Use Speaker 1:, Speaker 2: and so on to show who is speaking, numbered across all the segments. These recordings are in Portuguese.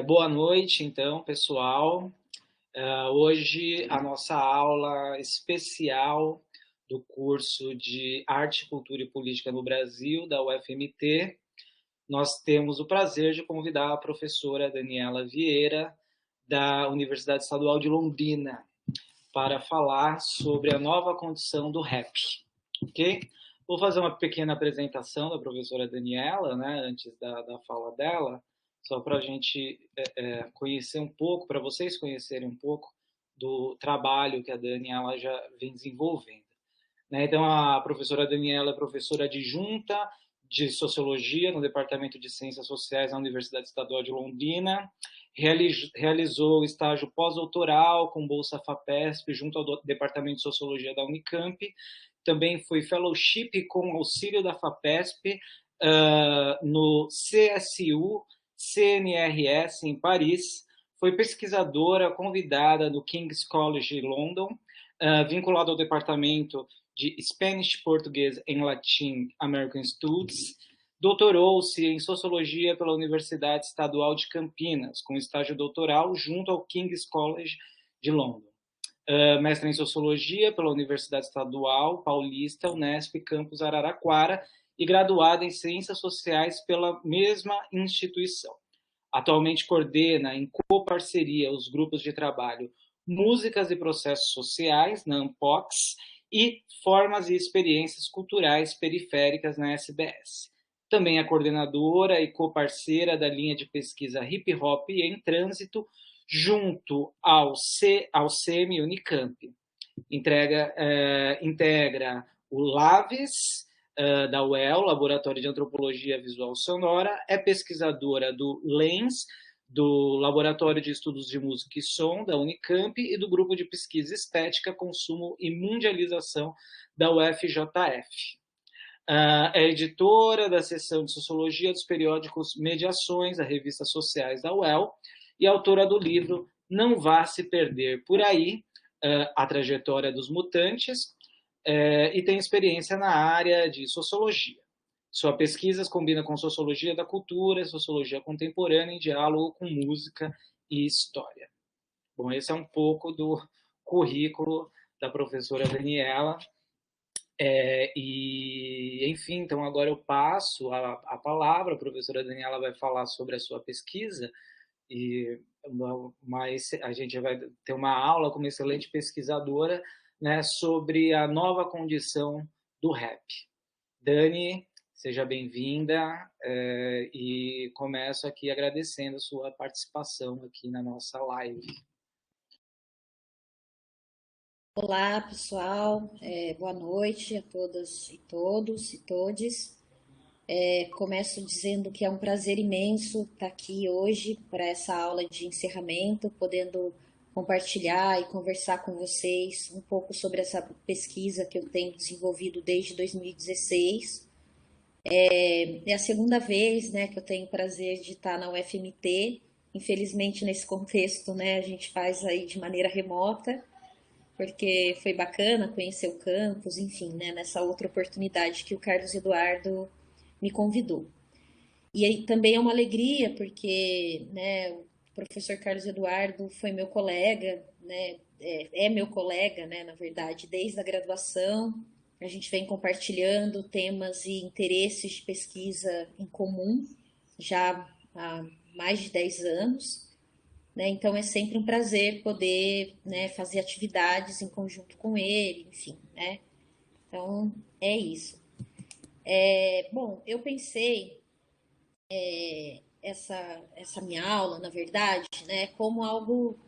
Speaker 1: Boa noite, então, pessoal. Hoje a nossa aula especial do curso de Arte, Cultura e Política no Brasil, da UFMT. Nós temos o prazer de convidar a professora Daniela Vieira, da Universidade Estadual de Londrina, para falar sobre a nova condição do rap, ok? Vou fazer uma pequena apresentação da professora Daniela, né, antes da fala dela, só para a gente conhecer um pouco, para vocês conhecerem um pouco do trabalho que a Daniela já vem desenvolvendo. Né? Então, a professora Daniela é professora adjunta de Sociologia no Departamento de Ciências Sociais da Universidade Estadual de Londrina, realizou estágio pós-doutoral com Bolsa FAPESP junto ao Departamento de Sociologia da Unicamp, também foi fellowship com auxílio da FAPESP no CSU, CNRS em Paris, foi pesquisadora convidada do King's College London, vinculada ao Departamento de Spanish, Português e Latin American Studies, doutorou-se em Sociologia pela Universidade Estadual de Campinas, com estágio doutoral junto ao King's College de London. Mestre em Sociologia pela Universidade Estadual Paulista, Unesp, Campus Araraquara, e graduada em Ciências Sociais pela mesma instituição. Atualmente coordena em coparceria os grupos de trabalho Músicas e Processos Sociais, na ANPOX, e Formas e Experiências Culturais Periféricas, na SBS. Também é coordenadora e coparceira da linha de pesquisa Hip Hop em Trânsito, junto ao CEMI Unicamp. Integra o LAVES, da UEL, Laboratório de Antropologia Visual Sonora, é pesquisadora do LENS, do Laboratório de Estudos de Música e Som, da Unicamp, e do Grupo de Pesquisa Estética, Consumo e Mundialização, da UFJF. É editora da seção de Sociologia dos periódicos Mediações, da revista Sociais da UEL, e autora do livro Não Vá Se Perder Por Aí, a trajetória dos mutantes, e tem experiência na área de sociologia. Sua pesquisa combina com sociologia da cultura, sociologia contemporânea em diálogo com música e história. Bom, esse é um pouco do currículo da professora Daniela. Enfim, então agora eu passo a palavra, a professora Daniela vai falar sobre a sua pesquisa, mas a gente vai ter uma aula com uma excelente pesquisadora, né, sobre a nova condição do rap. Dani, seja bem-vinda, e começo aqui agradecendo a sua participação aqui na nossa live.
Speaker 2: Olá, pessoal. Boa noite a todas e todos e todes. Começo dizendo que é um prazer imenso estar aqui hoje para essa aula de encerramento, podendo compartilhar e conversar com vocês um pouco sobre essa pesquisa que eu tenho desenvolvido desde 2016. É a segunda vez, né, que eu tenho o prazer de estar na UFMT. Infelizmente, nesse contexto, né, a gente faz aí de maneira remota, porque foi bacana conhecer o campus, enfim, né, nessa outra oportunidade que o Carlos Eduardo me convidou. E aí também é uma alegria, porque, né, o professor Carlos Eduardo foi meu colega, né, é meu colega, né, na verdade, desde a graduação. A gente vem compartilhando temas e interesses de pesquisa em comum já há mais de 10 anos. Né? Então é sempre um prazer poder, né, fazer atividades em conjunto com ele, enfim, né? Então é isso. Bom, eu pensei essa minha aula, na verdade, né, como algo.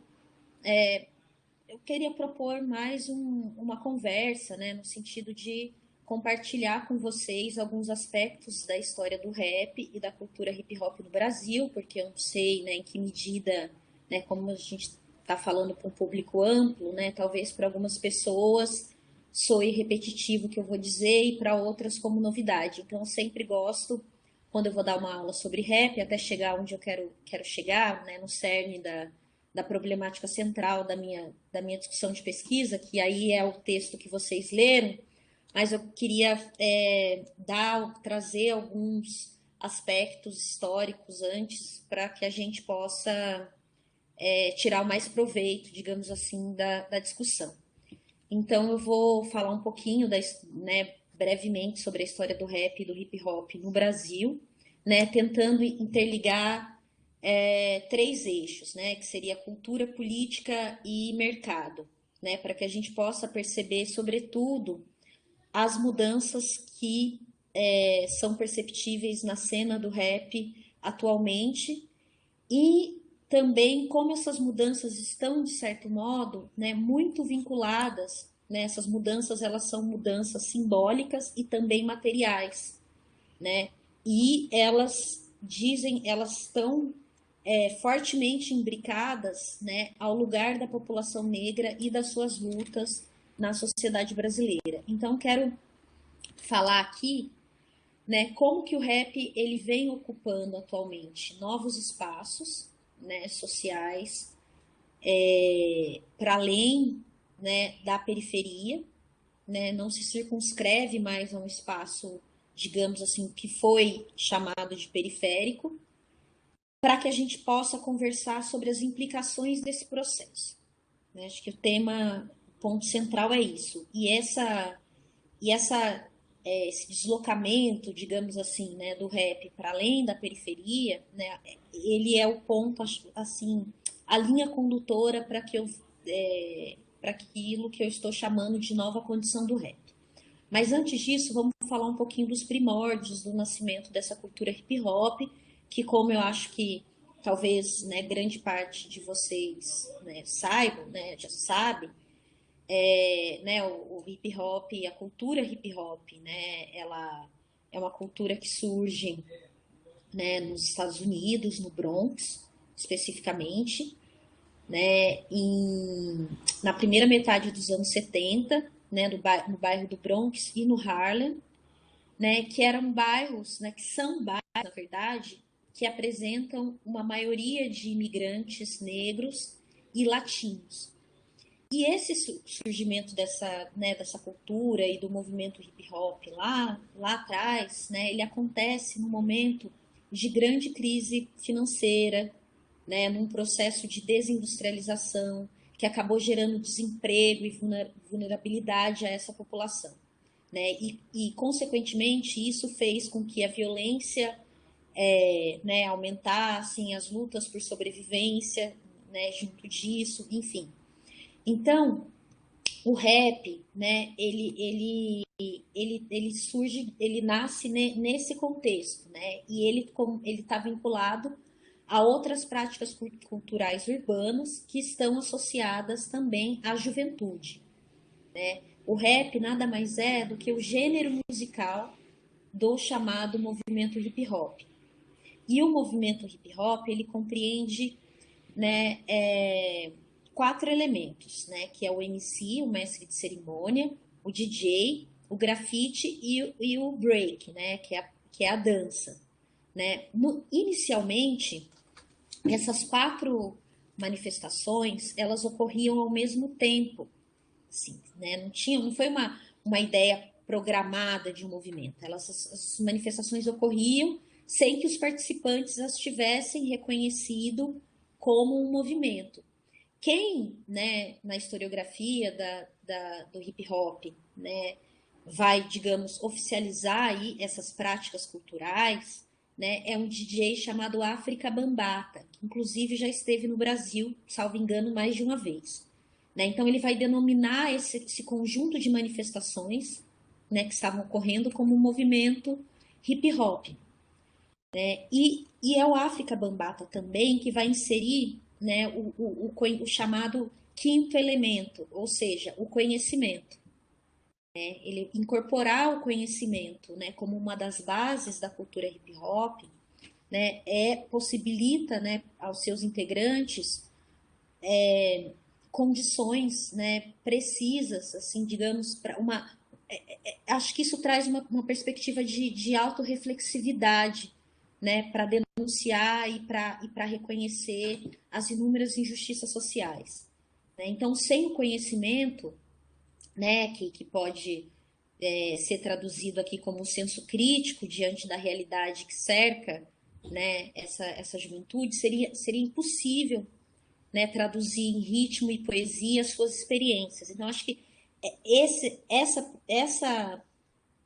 Speaker 2: Eu queria propor mais uma conversa, né, no sentido de compartilhar com vocês alguns aspectos da história do rap e da cultura hip hop no Brasil, porque eu não sei, né, em que medida, né, como a gente está falando para um público amplo, né, talvez para algumas pessoas soe repetitivo o que eu vou dizer e para outras como novidade. Então eu sempre gosto, quando eu vou dar uma aula sobre rap, até chegar onde eu quero chegar, né, no cerne da problemática central da minha discussão de pesquisa, que aí é o texto que vocês leram, mas eu queria trazer alguns aspectos históricos antes para que a gente possa tirar o mais proveito, digamos assim, da discussão. Então eu vou falar um pouquinho, brevemente sobre a história do rap e do hip hop no Brasil, né, tentando interligar três eixos, né, que seria cultura, política e mercado, né, para que a gente possa perceber, sobretudo, as mudanças que são perceptíveis na cena do rap atualmente e também como essas mudanças estão, de certo modo, né, muito vinculadas, né, essas mudanças elas são mudanças simbólicas e também materiais, né, e elas estão fortemente imbricadas, né, ao lugar da população negra e das suas lutas na sociedade brasileira. Então, quero falar aqui, né, como que o rap ele vem ocupando atualmente novos espaços, né, sociais, para além, né, da periferia, né, não se circunscreve mais a um espaço, digamos assim, que foi chamado de periférico, para que a gente possa conversar sobre as implicações desse processo. Né? Acho que o ponto central é isso. Esse deslocamento, digamos assim, né, do rap para além da periferia, né, ele é o ponto, assim, a linha condutora para para aquilo que eu estou chamando de nova condição do rap. Mas antes disso, vamos falar um pouquinho dos primórdios do nascimento dessa cultura hip hop, que como eu acho que talvez, né, grande parte de vocês, né, saibam, né, já sabe, né, o hip hop, a cultura hip hop, né, ela é uma cultura que surge, né, nos Estados Unidos, no Bronx, especificamente, né, na primeira metade dos anos 70, né, no bairro do Bronx e no Harlem, né, que eram bairros, né, que são bairros, na verdade, que apresentam uma maioria de imigrantes negros e latinos. E esse surgimento dessa cultura e do movimento hip hop lá atrás, né, ele acontece num momento de grande crise financeira, né, num processo de desindustrialização que acabou gerando desemprego e vulnerabilidade a essa população. Né, consequentemente, isso fez com que a violência né, aumentassem, as lutas por sobrevivência, né, junto disso, enfim. Então, o rap, né, ele surge, ele nasce nesse contexto, né, e ele está vinculado a outras práticas culturais urbanas que estão associadas também à juventude, né. O rap nada mais é do que o gênero musical do chamado movimento hip hop. E o movimento hip hop, ele compreende, né, quatro elementos, né, que é o MC, o mestre de cerimônia, o DJ, o grafite e o break, né, que é a dança. Né. Inicialmente, essas quatro manifestações, elas ocorriam ao mesmo tempo. Assim, né, não foi uma ideia programada de um movimento. As manifestações ocorriam sem que os participantes as tivessem reconhecido como um movimento. Quem, né, na historiografia do hip hop, né, vai, digamos, oficializar aí essas práticas culturais, né, é um DJ chamado África Bambata, que inclusive já esteve no Brasil, salvo engano, mais de uma vez. Né? Então ele vai denominar esse conjunto de manifestações, né, que estavam ocorrendo como um movimento hip hop. Né? E é o África Bambata também que vai inserir, né, o chamado quinto elemento, ou seja, o conhecimento. Né? Ele incorporar o conhecimento, né, como uma das bases da cultura hip hop, né, possibilita, né, aos seus integrantes condições, né, precisas, assim, digamos, para acho que isso traz uma perspectiva de autorreflexividade, né, para denunciar e para reconhecer as inúmeras injustiças sociais. Né? Então, sem o conhecimento, né, que pode ser traduzido aqui como um senso crítico diante da realidade que cerca, né, essa juventude, seria impossível, né, traduzir em ritmo e poesia as suas experiências. Então, acho que essa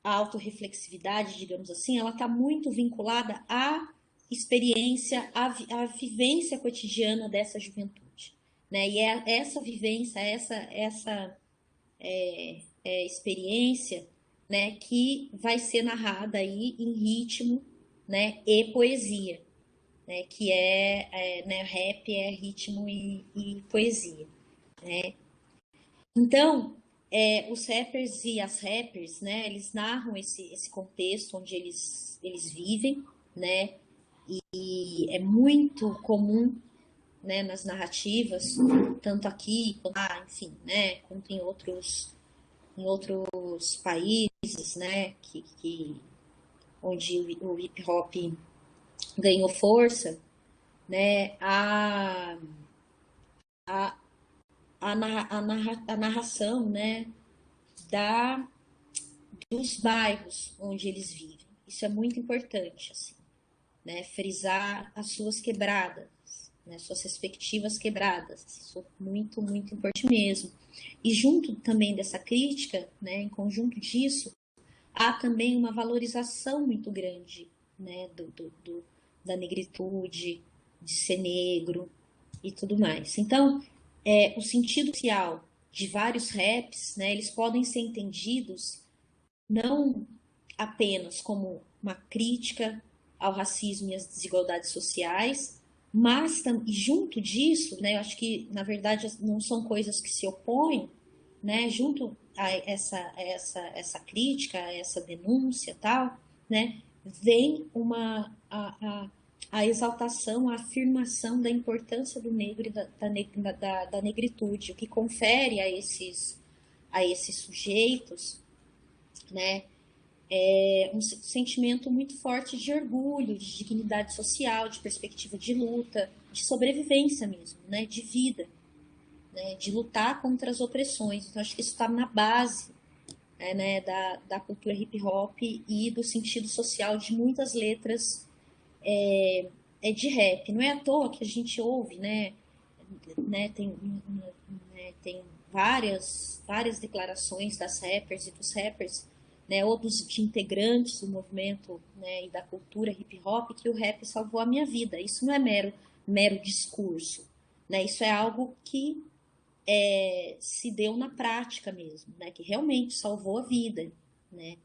Speaker 2: autorreflexividade, digamos assim, ela está muito vinculada à experiência, à vivência cotidiana dessa juventude. Né? E é essa vivência, essa experiência, né, que vai ser narrada aí em ritmo, né, e poesia, né, que né, rap é ritmo e poesia, né? Então, os rappers e as rappers, né, eles narram esse contexto onde eles vivem, né, e é muito comum, né, nas narrativas, tanto aqui quanto enfim, né, quanto em outros países, né, onde o hip hop ganhou força, né, a, a narração, né, da, dos bairros onde eles vivem. Isso é muito importante, assim, né, frisar as suas quebradas, né, suas respectivas quebradas. Isso é muito, muito importante mesmo. E junto também dessa crítica, né, em conjunto disso, há também uma valorização muito grande, né, da negritude, de ser negro e tudo mais. Então, o sentido social de vários raps, né, eles podem ser entendidos não apenas como uma crítica ao racismo e às desigualdades sociais, mas e junto disso, né, eu acho que na verdade não são coisas que se opõem, né, junto a essa crítica, a essa denúncia tal, né, vem a exaltação, a afirmação da importância do negro e da negritude, o que confere a esses sujeitos, né, um sentimento muito forte de orgulho, de dignidade social, de perspectiva de luta, de sobrevivência mesmo, né, de vida, né, de lutar contra as opressões. Então, acho que isso está na base, né, da cultura hip hop e do sentido social de muitas letras de rap. Não é à toa que a gente ouve, né, tem várias declarações das rappers e dos rappers, né, ou de integrantes do movimento, né, e da cultura hip hop, que o rap salvou a minha vida. Isso não é mero discurso, né? Isso é algo que se deu na prática mesmo, né? Que realmente salvou a vida, né?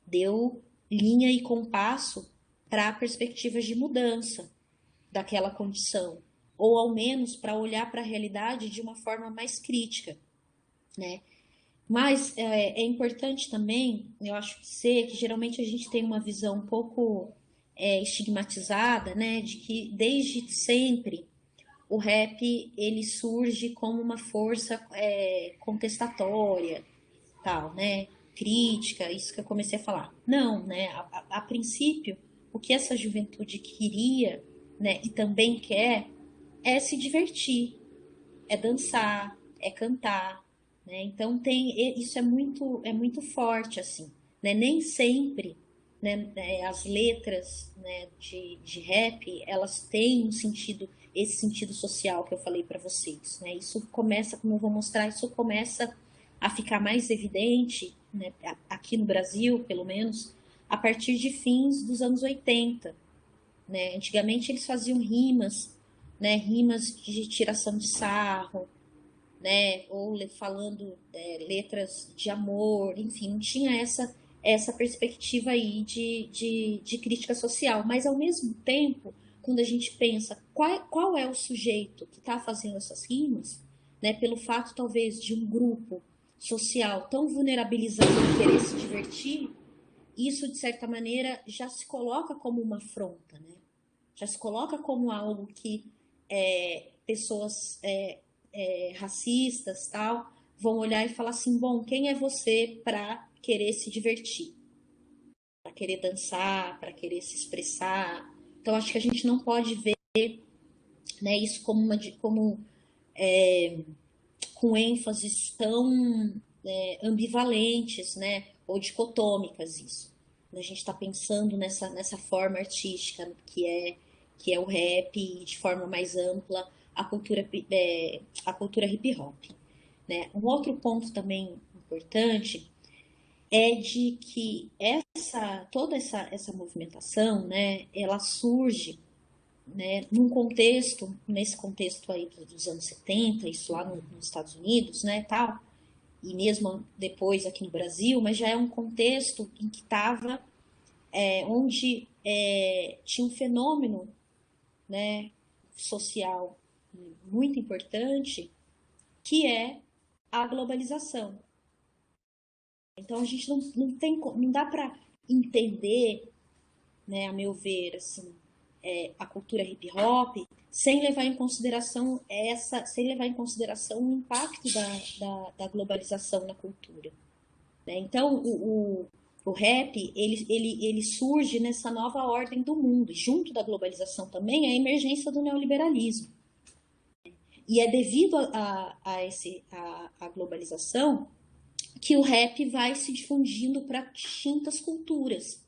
Speaker 2: Deu linha e compasso para perspectivas de mudança daquela condição, ou ao menos para olhar para a realidade de uma forma mais crítica, né? Mas é importante também, eu acho que geralmente a gente tem uma visão um pouco estigmatizada, né, de que desde sempre o rap ele surge como uma força contestatória, tal, né, crítica, isso que eu comecei a falar. Não, né, a princípio, o que essa juventude queria, né, e também quer, é se divertir, é dançar, é cantar, né? Então isso é muito forte assim, né? Nem sempre, né, as letras, né, de rap elas têm um sentido, esse sentido social que eu falei para vocês, né? Isso começa, como eu vou mostrar, isso começa a ficar mais evidente, né, aqui no Brasil, pelo menos, a partir de fins dos anos 80, né? Antigamente eles faziam rimas, né, rimas de tiração de sarro, né, ou falando letras de amor, enfim, não tinha essa perspectiva aí de crítica social, mas ao mesmo tempo, quando a gente pensa qual é o sujeito que está fazendo essas rimas, né, pelo fato talvez de um grupo social tão vulnerabilizado de querer se divertir, isso de certa maneira já se coloca como uma afronta, né? Já se coloca como algo que pessoas racistas tal vão olhar e falar assim, bom, quem é você para querer se divertir, para querer dançar, para querer se expressar? Então acho que a gente não pode ver, né, isso como com ênfases tão ambivalentes, né, ou dicotômicas isso. A gente está pensando nessa forma artística que é o rap e de forma mais ampla a cultura hip hop. Né? Um outro ponto também importante é de que toda essa movimentação, né, ela surge, né, nesse contexto aí dos anos 70, isso lá nos Estados Unidos, né, tal, e mesmo depois aqui no Brasil, mas já é um contexto em que estava, onde tinha um fenômeno, né, social muito importante, que é a globalização. Então a gente não dá para entender, né, a meu ver, assim, a cultura hip hop sem levar em consideração o impacto da globalização na cultura. Né? Então o rap ele surge nessa nova ordem do mundo, e junto da globalização também é a emergência do neoliberalismo. E é devido a globalização que o rap vai se difundindo para distintas culturas,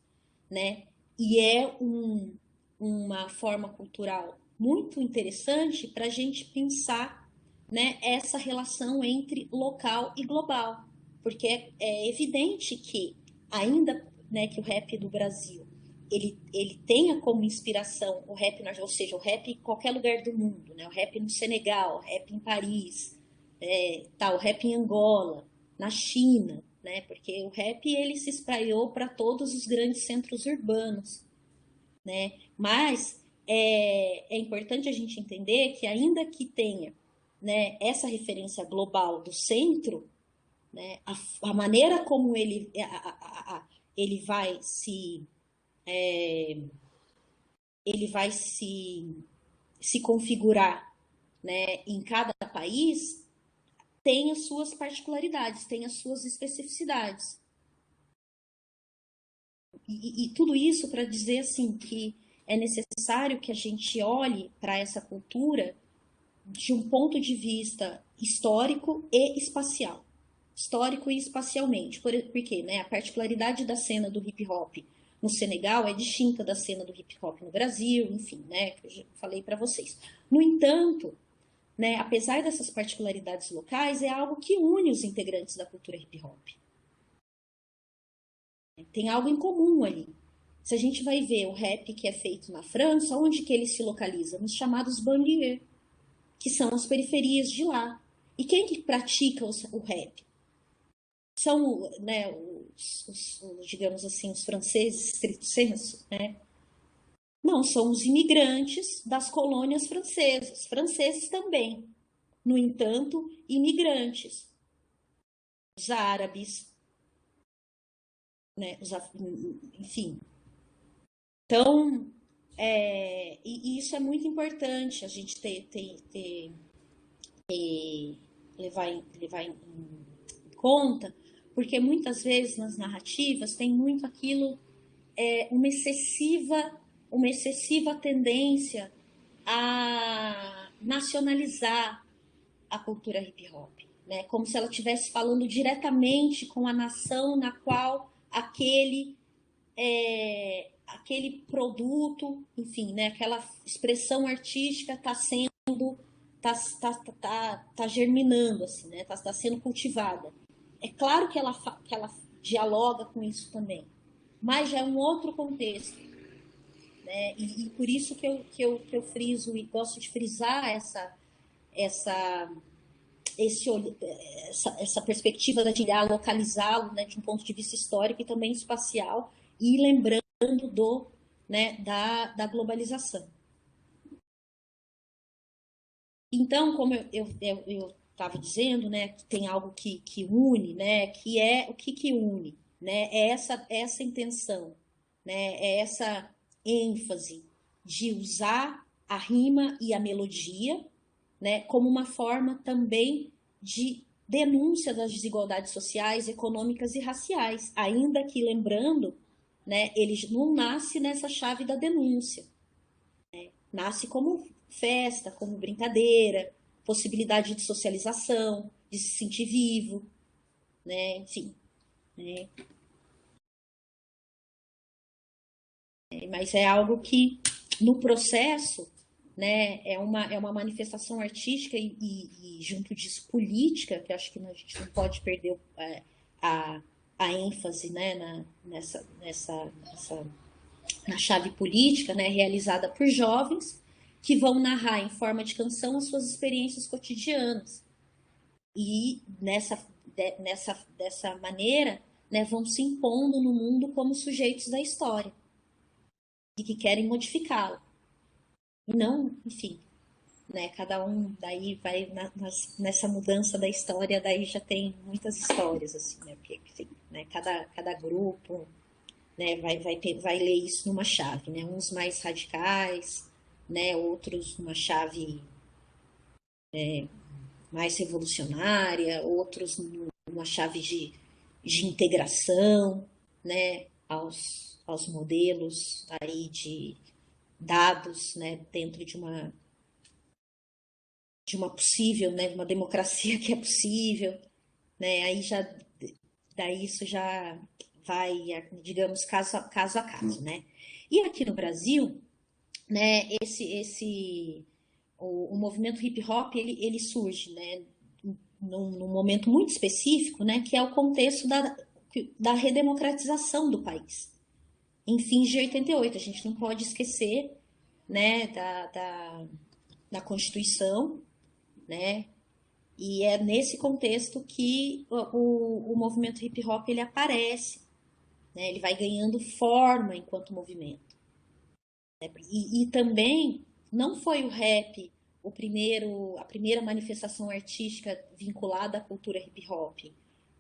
Speaker 2: né? E é uma forma cultural muito interessante para a gente pensar, né, essa relação entre local e global, porque é evidente que ainda, né, que o rap do Brasil ele tenha como inspiração o rap, ou seja, o rap em qualquer lugar do mundo, né? O rap no Senegal, o rap em Paris, o rap em Angola, na China, né? Porque o rap ele se espraiou para todos os grandes centros urbanos, né? Mas é importante a gente entender que ainda que tenha, né, essa referência global do centro, né, a maneira como ele vai se configurar, né, em cada país, tem as suas particularidades, tem as suas especificidades. E tudo isso para dizer assim que é necessário que a gente olhe para essa cultura de um ponto de vista histórico e espacial. Histórico e espacialmente. Porque, né, a particularidade da cena do hip hop no Senegal é distinta da cena do hip hop no Brasil, enfim, né, que eu já falei para vocês. No entanto, né, apesar dessas particularidades locais, é algo que une os integrantes da cultura hip hop. Tem algo em comum ali. Se a gente vai ver o rap que é feito na França, onde que ele se localiza? Nos chamados banlieues, que são as periferias de lá. E quem que pratica o rap? São, né, digamos assim, os franceses, stricto sensu, né? Não, são os imigrantes das colônias francesas, franceses também. No entanto, imigrantes, os árabes, né, enfim. Então, e isso é muito importante a gente levar em conta, porque muitas vezes nas narrativas tem muito aquilo, uma excessiva tendência a nacionalizar a cultura hip hop, né? Como se ela estivesse falando diretamente com a nação na qual aquele produto, enfim, né? Aquela expressão artística está sendo, tá germinando, assim, né? Tá sendo cultivada. É claro que ela dialoga com isso também, mas já é um outro contexto, né? E por isso que eu friso e gosto de frisar essa perspectiva de localizá-lo, né, de um ponto de vista histórico e também espacial, e lembrando né, da globalização. Então, como eu estava dizendo, né, que tem algo que une, né, que é o que une, né, é essa intenção, né, é essa ênfase de usar a rima e a melodia, né, como uma forma também de denúncia das desigualdades sociais, econômicas e raciais, ainda que, lembrando, né, ele não nasce nessa chave da denúncia, né, nasce como festa, como brincadeira, possibilidade de socialização, de se sentir vivo, né, enfim. Né. Mas é algo que, no processo, né, é uma manifestação artística e, junto disso, política, que eu acho que a gente não pode perder a, a ênfase, né, na chave política, né, realizada por jovens que vão narrar em forma de canção as suas experiências cotidianas. E dessa maneira, né, vão se impondo no mundo como sujeitos da história e que querem modificá-la. E não, enfim, né, cada um daí vai nessa mudança da história, daí já tem muitas histórias, assim, né, porque, enfim, né, cada grupo, né, vai ler isso numa chave, né, uns mais radicais, né, outros numa chave mais revolucionária, outros numa chave de integração, né, aos modelos aí de dados, né, dentro de uma possível, né, uma democracia que é possível, né, aí já daí isso já vai, digamos, caso a caso, né? E aqui no Brasil, né, o movimento hip hop ele surge, né, num momento muito específico, né, que é o contexto da redemocratização do país. Em fins de 88, a gente não pode esquecer, né, da Constituição, né, e é nesse contexto que o movimento hip hop ele aparece, né, ele vai ganhando forma enquanto movimento. E também não foi o rap a primeira manifestação artística vinculada à cultura hip hop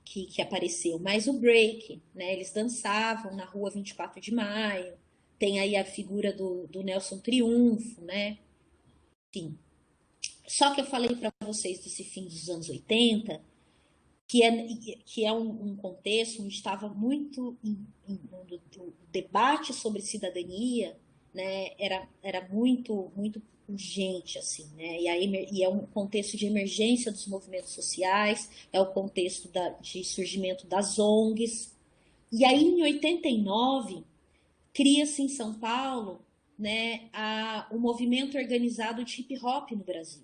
Speaker 2: que apareceu, mas o break, né? Eles dançavam na rua 24 de Maio, tem aí a figura do Nelson Triunfo, né? Enfim. Só que eu falei para vocês desse fim dos anos 80, que é um contexto onde estava muito o debate sobre cidadania, né, era muito urgente, assim, né, e é um contexto de emergência dos movimentos sociais, é o contexto de surgimento das ONGs, e aí em 89 cria-se em São Paulo, né, o movimento organizado de hip hop no Brasil.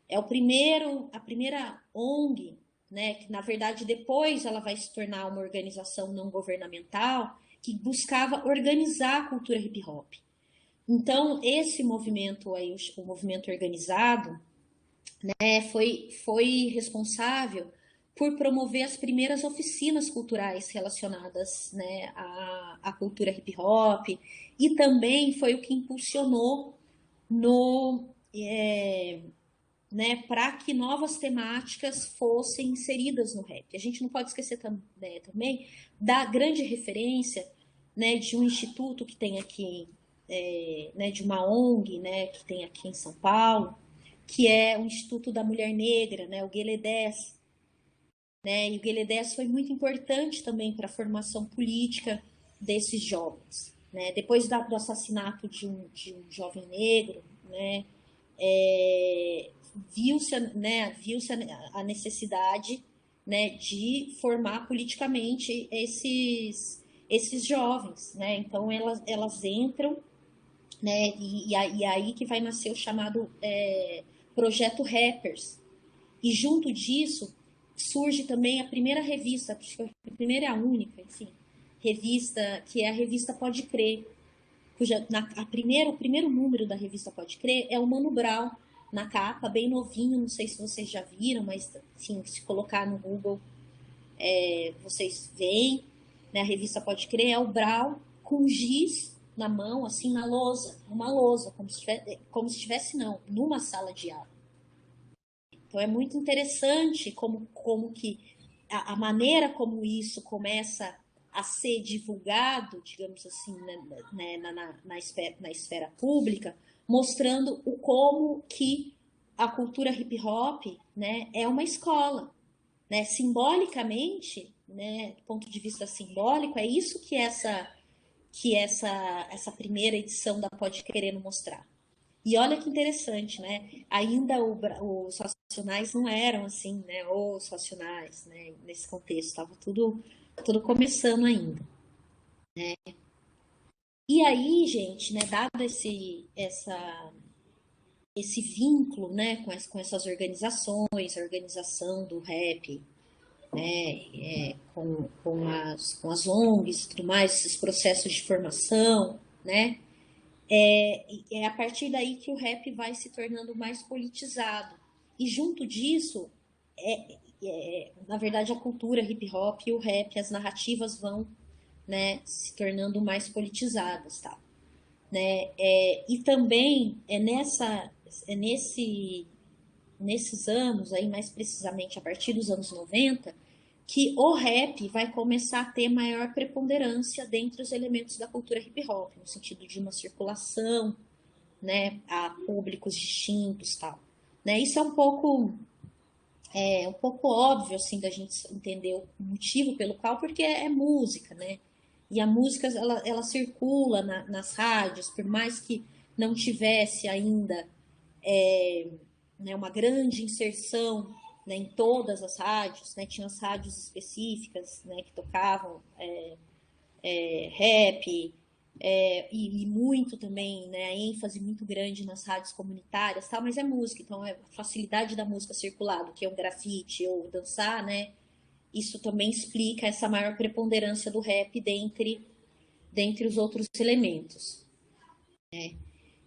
Speaker 2: É a primeira ONG, né, que na verdade depois ela vai se tornar uma organização não governamental que buscava organizar a cultura hip hop. Então, esse movimento aí, o movimento organizado, né, foi responsável por promover as primeiras oficinas culturais relacionadas, né, à cultura hip hop, e também foi o que impulsionou no né, para que novas temáticas fossem inseridas no rap. A gente não pode esquecer também da grande referência, né, de um instituto que tem aqui, né, de uma ONG, né, que tem aqui em São Paulo, que é o Instituto da Mulher Negra, né, o Guelé-10, né, e o Guelé-10 foi muito importante também para a formação política desses jovens, né, depois do assassinato de um jovem negro, né, viu-se a necessidade, né, de formar politicamente esses jovens, né? Então elas entram, né? E aí que vai nascer o chamado projeto Rappers. E junto disso surge também a primeira revista, acho que a primeira é a única, enfim, revista que é a revista Pode Crer, o primeiro número da revista Pode Crer é o Mano Brown na capa, bem novinho, não sei se vocês já viram, mas assim, se colocar no Google, vocês veem, né, a revista Pode Crer é o Brown com giz na mão, assim, numa lousa, como se estivesse, não, numa sala de aula. Então é muito interessante como que a maneira como isso começa a ser divulgado, digamos assim, né, na esfera pública, mostrando o como que a cultura hip hop, né, é uma escola, né, simbolicamente, né, do ponto de vista simbólico, é isso que essa primeira edição da Pode Querendo mostrar. E olha que interessante, né? Ainda os Racionais não eram assim, né? Os Racionais, né? Nesse contexto, estava tudo começando ainda. E aí, gente, né, dado esse vínculo, né, com essas organizações, a organização do rap, com as ONGs e tudo mais, esses processos de formação, né, é a partir daí que o rap vai se tornando mais politizado. E junto disso, na verdade, a cultura hip hop e o rap, as narrativas vão, né, se tornando mais politizadas, tá? Né? E também nesses anos, aí mais precisamente a partir dos anos 90, que o rap vai começar a ter maior preponderância dentre os elementos da cultura hip hop, no sentido de uma circulação, né, a públicos distintos, tal. Né? Isso é um pouco óbvio assim da gente entender o motivo pelo qual, porque é música, né? E a música ela circula nas rádios, por mais que não tivesse ainda né, uma grande inserção, né, em todas as rádios, né? Tinha as rádios específicas, né, que tocavam rap, e muito também, né, a ênfase muito grande nas rádios comunitárias, tal, mas é música, então é a facilidade da música circular, do que é um grafite ou dançar, né, isso também explica essa maior preponderância do rap dentre os outros elementos. Né?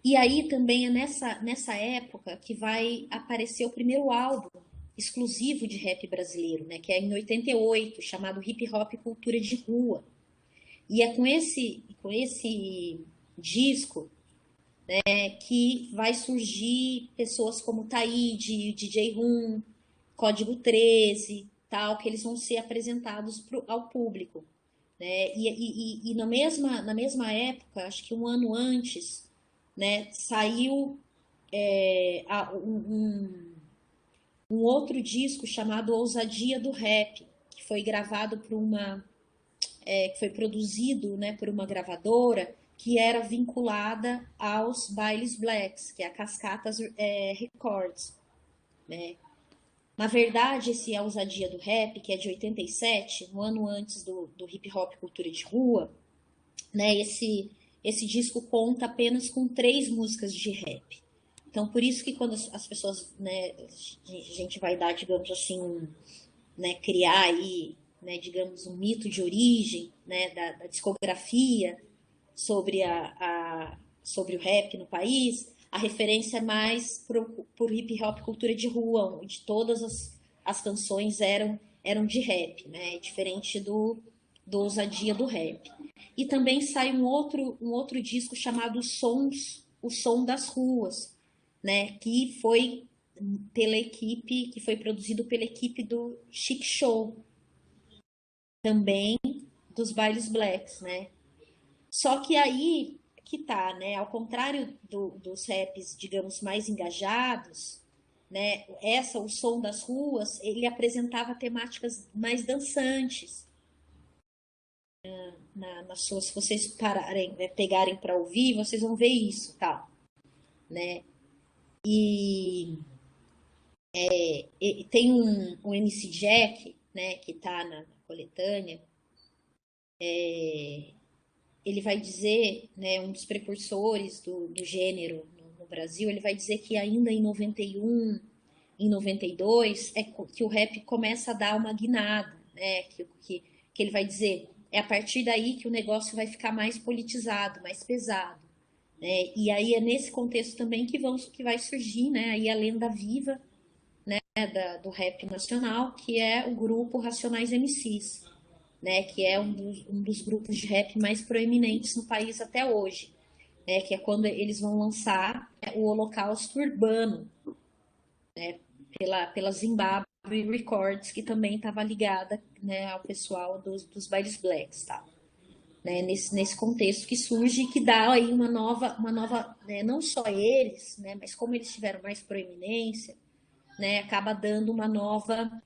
Speaker 2: E aí também é nessa época que vai aparecer o primeiro álbum exclusivo de rap brasileiro, né, que é em 88, chamado Hip Hop Cultura de Rua. E é com esse disco que vai surgir pessoas como Taíde, DJ Rum, Código 13, tal, que eles vão ser apresentados ao público. Né? E na mesma época, acho que um ano antes, né, saiu um outro disco chamado Ousadia do Rap, que foi gravado por que foi produzido, né, por uma gravadora que era vinculada aos Bailes Blacks, que é a Cascatas Records. Né? Na verdade, esse Ousadia do Rap, que é de 87, um ano antes do Hip Hop Cultura de Rua, né, esse disco conta apenas com 3 músicas de rap. Então, por isso que quando as pessoas, né, a gente vai dar, digamos assim, né, criar aí, né, digamos, um mito de origem, né, da discografia sobre, sobre o rap no país, a referência é mais por hip hop cultura de rua, onde todas as canções eram de rap, né, diferente do Ousadia do Rap. E também sai um outro disco chamado O Som das Ruas, né, que foi que foi produzido pela equipe do Chic Show, também dos Bailes Blacks, né? Só que aí que tá, né? Ao contrário dos raps, digamos, mais engajados, né? O Som das Ruas, ele apresentava temáticas mais dançantes. Se vocês pararem, né, pegarem para ouvir, vocês vão ver isso, tal, né? E tem um MC Jack, né, que está na coletânea, ele vai dizer, né, um dos precursores do gênero no Brasil, ele vai dizer que ainda em 91, em 92, que o rap começa a dar uma guinada, né, que ele vai dizer, é a partir daí que o negócio vai ficar mais politizado, mais pesado. Né? E aí é nesse contexto também que vai surgir, né, aí a lenda viva, né, do rap nacional, que é o grupo Racionais MCs, né, que é um dos grupos de rap mais proeminentes no país até hoje, né, que é quando eles vão lançar o Holocausto Urbano, né, pela Zimbabwe Records, que também estava ligada, né, ao pessoal dos Bailes Blacks, tá? Né, nesse contexto que surge e que dá aí uma nova né, não só eles, né, mas como eles tiveram mais proeminência, né, acaba dando uma nova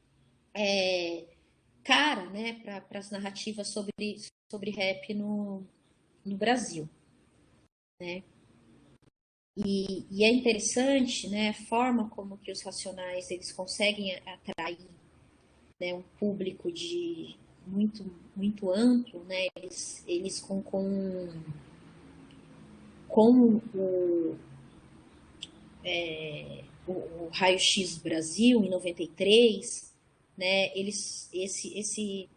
Speaker 2: cara, né, para as narrativas sobre rap no Brasil, né? E é interessante, né, a forma como que os Racionais eles conseguem atrair, né, um público de muito amplo, né? Eles com o Raio-X Brasil, em 93, né, esse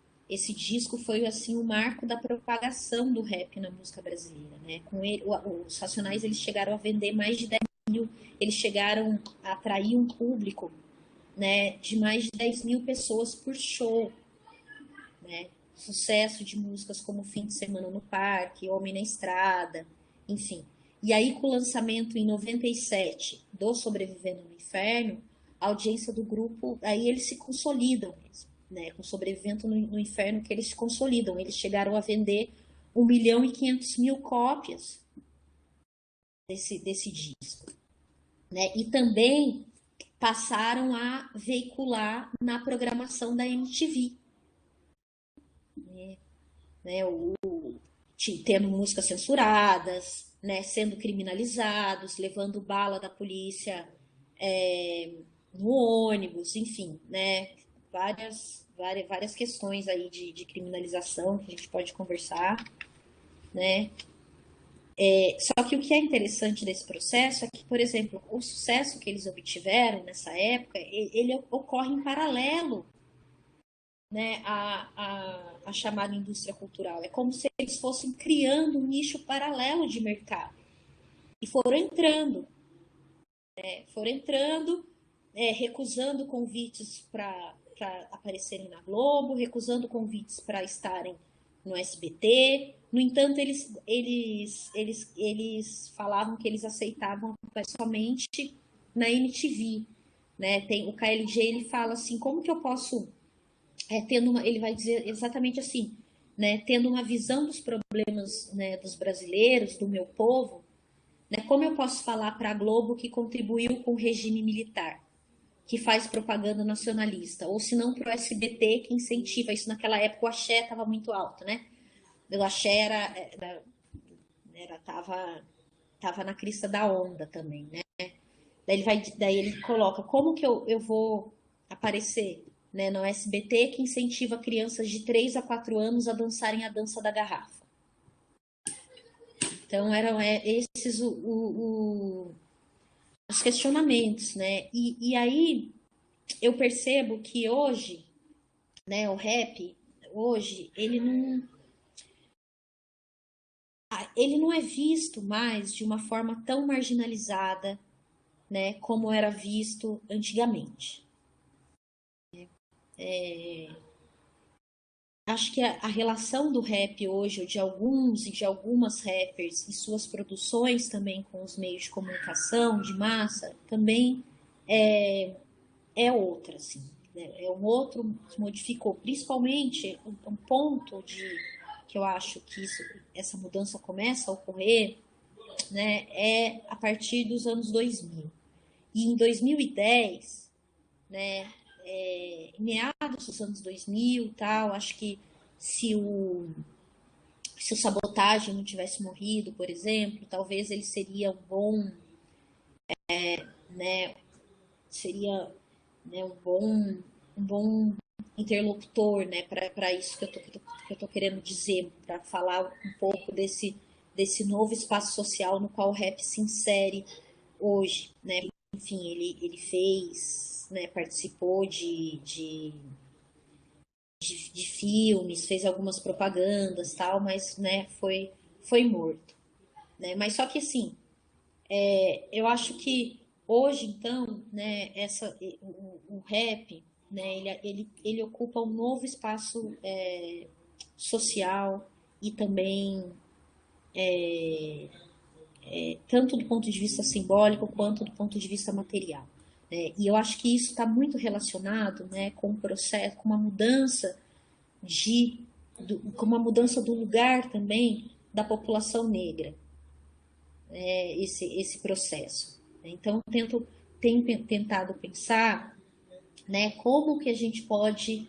Speaker 2: disco foi assim o marco da propagação do rap na música brasileira, né? Com ele, os Racionais eles chegaram a vender mais de 10 mil, eles chegaram a atrair um público, né, de mais de 10 mil pessoas por show, né? Sucesso de músicas como Fim de Semana no Parque, Homem na Estrada, enfim. E aí, com o lançamento em 97 do Sobrevivendo no Inferno, a audiência do grupo, aí eles se consolidam mesmo, né? Com Sobrevivendo no Inferno, que eles se consolidam. Eles chegaram a vender 1.500.000 cópias desse disco, né? E também passaram a veicular na programação da MTV, né? Tendo músicas censuradas, né? Sendo criminalizados, levando bala da polícia no ônibus, enfim, né? Várias questões aí de criminalização que a gente pode conversar, né? Só que o que é interessante desse processo é que, por exemplo, o sucesso que eles obtiveram nessa época, ele ocorre em paralelo, né, a chamada indústria cultural. É como se eles fossem criando um nicho paralelo de mercado. E foram entrando, recusando convites para aparecerem na Globo, recusando convites para estarem no SBT. No entanto, eles falavam que eles aceitavam somente na MTV, né? O KLG ele fala assim, como que eu posso ele vai dizer exatamente assim, né? Tendo uma visão dos problemas, né, dos brasileiros, do meu povo, né? Como eu posso falar para a Globo que contribuiu com o regime militar, que faz propaganda nacionalista, ou se não para o SBT que incentiva isso? Naquela época o axé estava muito alto, né? O axé tava na crista da onda também, né? Daí ele coloca como que eu vou aparecer, né, no SBT que incentiva crianças de 3 a 4 anos a dançarem a dança da garrafa. Então eram esses os questionamentos, né? E aí eu percebo que hoje, né, o rap hoje ele não é visto mais de uma forma tão marginalizada, né, como era visto antigamente. Acho que a relação do rap hoje, ou de alguns e de algumas rappers e suas produções também com os meios de comunicação de massa, também é outra, assim, né? É um outro que modificou, principalmente um ponto que eu acho que essa mudança começa a ocorrer, né, é a partir dos anos 2000. E em 2010, né, em meados dos anos 2000 e tal, acho que se o Sabotagem não tivesse morrido, por exemplo, talvez ele seria né, seria, né, um bom interlocutor, né, para isso que eu tô querendo dizer, para falar um pouco desse novo espaço social no qual o rap se insere hoje, né? Enfim, ele fez, né, participou de filmes, fez algumas propagandas, tal, mas, né, foi morto, né? Mas só que assim, eu acho que hoje então, né, o rap, né, ele ocupa um novo espaço social e também tanto do ponto de vista simbólico quanto do ponto de vista material. Né? E eu acho que isso está muito relacionado, né, com o processo, com uma mudança com uma mudança do lugar também da população negra, esse processo. Então, tenho tentado pensar, né, como que a gente pode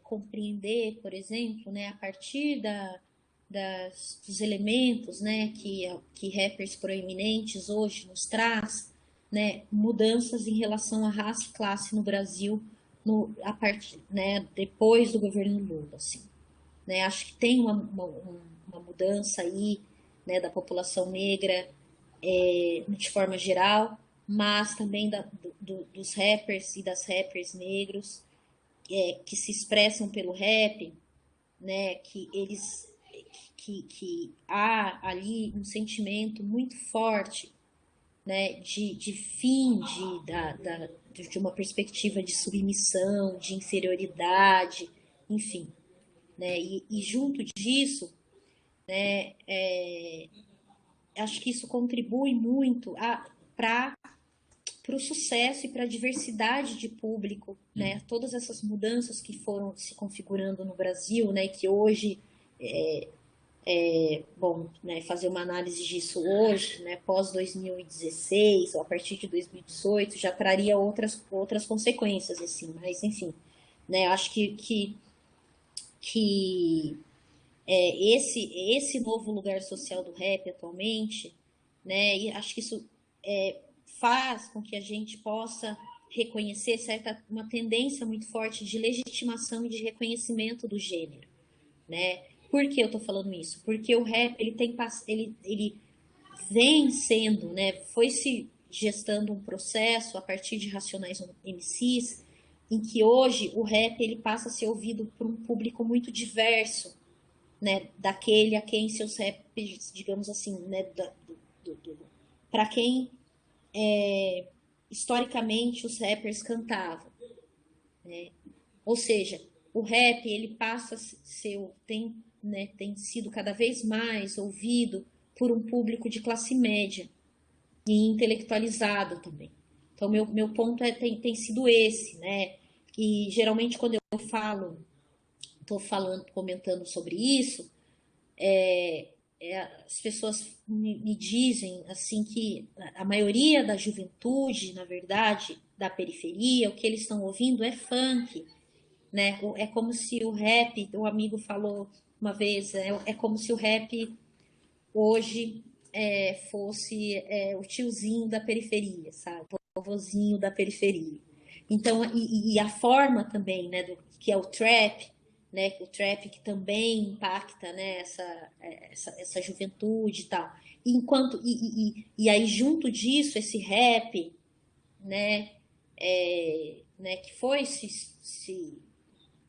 Speaker 2: compreender, por exemplo, né, a partir dos elementos, né, que rappers proeminentes hoje nos traz, né, mudanças em relação à raça e classe no Brasil a partir, né, depois do governo Lula, assim, né? Acho que tem uma mudança aí, né, da população negra de forma geral, mas também dos rappers e das rappers negros que se expressam pelo rap, né, que eles que há ali um sentimento muito forte, né, de fim de uma perspectiva de submissão, de inferioridade, enfim, né, e junto disso, né, acho que isso contribui muito para o sucesso e para a diversidade de público, né? Todas essas mudanças que foram se configurando no Brasil, né? Que hoje, bom, né? Fazer uma análise disso hoje, né? Pós 2016 ou a partir de 2018 já traria outras consequências, assim. Mas enfim, né? Acho que esse novo lugar social do rap atualmente, né? E acho que isso faz com que a gente possa reconhecer uma tendência muito forte de legitimação e de reconhecimento do gênero, né? Por que eu tô falando isso? Porque o rap ele vem sendo, né? Foi se gestando um processo a partir de Racionais MCs, em que hoje o rap ele passa a ser ouvido por um público muito diverso, né? Daquele a quem seus raps, digamos assim, né? Para quem historicamente os rappers cantavam, né? Ou seja, o rap ele passa a ser tem sido cada vez mais ouvido por um público de classe média e intelectualizado também. Então meu ponto tem sido esse, né? E geralmente quando eu estou comentando sobre isso, as pessoas me dizem assim que a maioria da juventude, na verdade, da periferia, o que eles estão ouvindo é funk, né? É como se o rap, o amigo falou uma vez, é como se o rap hoje fosse o tiozinho da periferia, sabe? O vovozinho da periferia. Então, e a forma também, né, que é o trap, né, o trap que também impacta, né, essa juventude e tal. E aí junto disso esse rap, né, que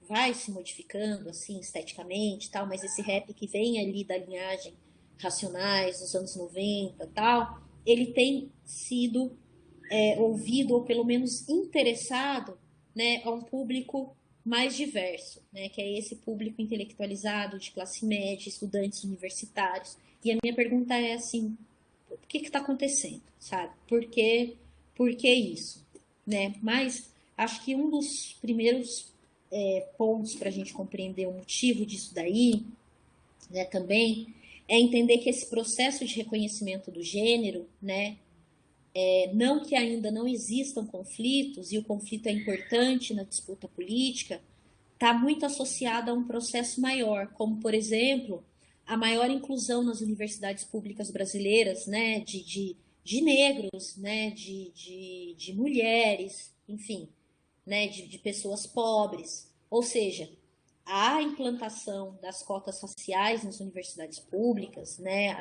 Speaker 2: vai se modificando assim esteticamente e tal, mas esse rap que vem ali da linhagem Racionais dos anos 90 e tal, ele tem sido ouvido ou pelo menos interessado, né, a um público mais diverso, né, que é esse público intelectualizado de classe média, estudantes universitários. E a minha pergunta é assim, o que está acontecendo, sabe? Por que isso? Né? Mas acho que um dos primeiros pontos para a gente compreender o motivo disso daí, né, também, é entender que esse processo de reconhecimento do gênero, né, não que ainda não existam conflitos, e o conflito é importante na disputa política, está muito associado a um processo maior, como, por exemplo, a maior inclusão nas universidades públicas brasileiras, né, de negros, né, de mulheres, enfim, né, de pessoas pobres. Ou seja, a implantação das cotas raciais nas universidades públicas, né,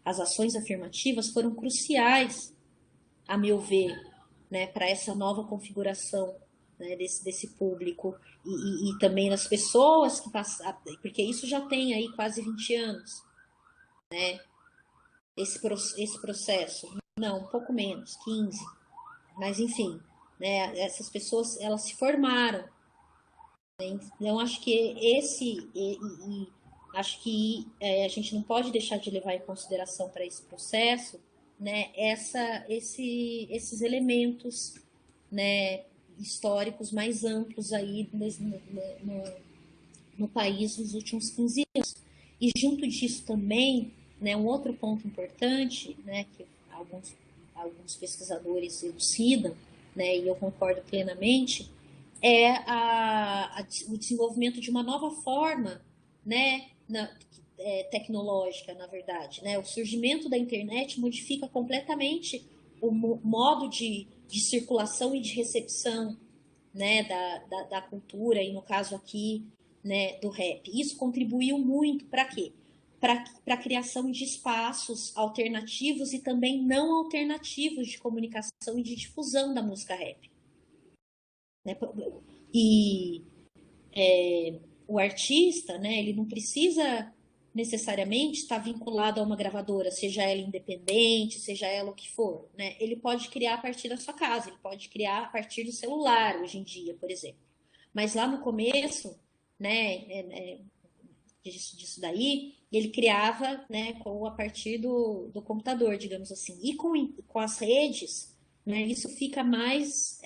Speaker 2: as ações afirmativas foram cruciais, a meu ver, né, para essa nova configuração, né, desse público e também das pessoas que passaram, porque isso já tem aí quase 20 anos, né, esse processo. Não, um pouco menos, 15. Mas, enfim, né, essas pessoas, elas se formaram. Né, então, acho que acho que a gente não pode deixar de levar em consideração para esse processo, né, esses elementos, né, históricos mais amplos aí no país nos últimos 15 anos. E junto disso também, né, um outro ponto importante, né, que alguns pesquisadores elucidam, né, e eu concordo plenamente, é o desenvolvimento de uma nova forma, né, tecnológica, na verdade. Né? O surgimento da internet modifica completamente o modo de circulação e de recepção, né, da cultura, e no caso aqui, né, do rap. Isso contribuiu muito para quê? para a criação de espaços alternativos e também não alternativos de comunicação e de difusão da música rap. Né? E o artista, né, ele não precisa necessariamente estar vinculado a uma gravadora, seja ela independente, seja ela o que for. Né? Ele pode criar a partir da sua casa, ele pode criar a partir do celular, hoje em dia, por exemplo. Mas lá no começo, né, disso daí, ele criava, né, a partir do computador, digamos assim. E com as redes, né, isso fica mais...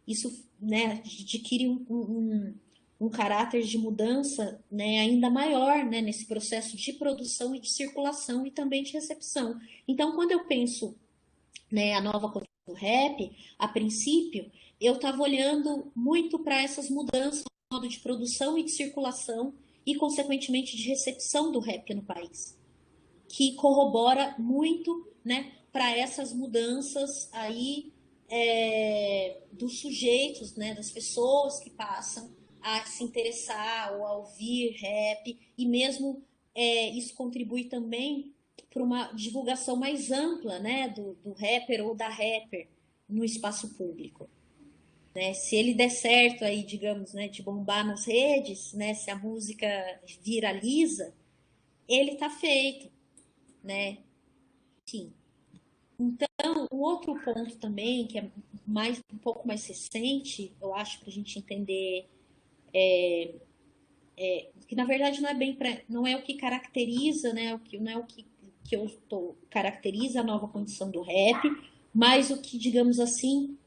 Speaker 2: isso, né, adquire um caráter de mudança, né, ainda maior, né, nesse processo de produção e de circulação e também de recepção. Então, quando eu penso, né, a nova cultura do rap, a princípio, eu estava olhando muito para essas mudanças no modo de produção e de circulação e, consequentemente, de recepção do rap no país, que corrobora muito, né, para essas mudanças aí dos sujeitos, né, das pessoas que passam a se interessar ou a ouvir rap, e mesmo isso contribui também para uma divulgação mais ampla, né, do rapper ou da rapper no espaço público. Né? Se ele der certo aí, digamos, né, de bombar nas redes, né, se a música viraliza, ele está feito, né? Sim. Então, um outro ponto também, que é um pouco mais recente, eu acho, para a gente entender, que na verdade não é o que caracteriza, né, não é o que caracteriza a nova condição do rap, mas o que, digamos assim,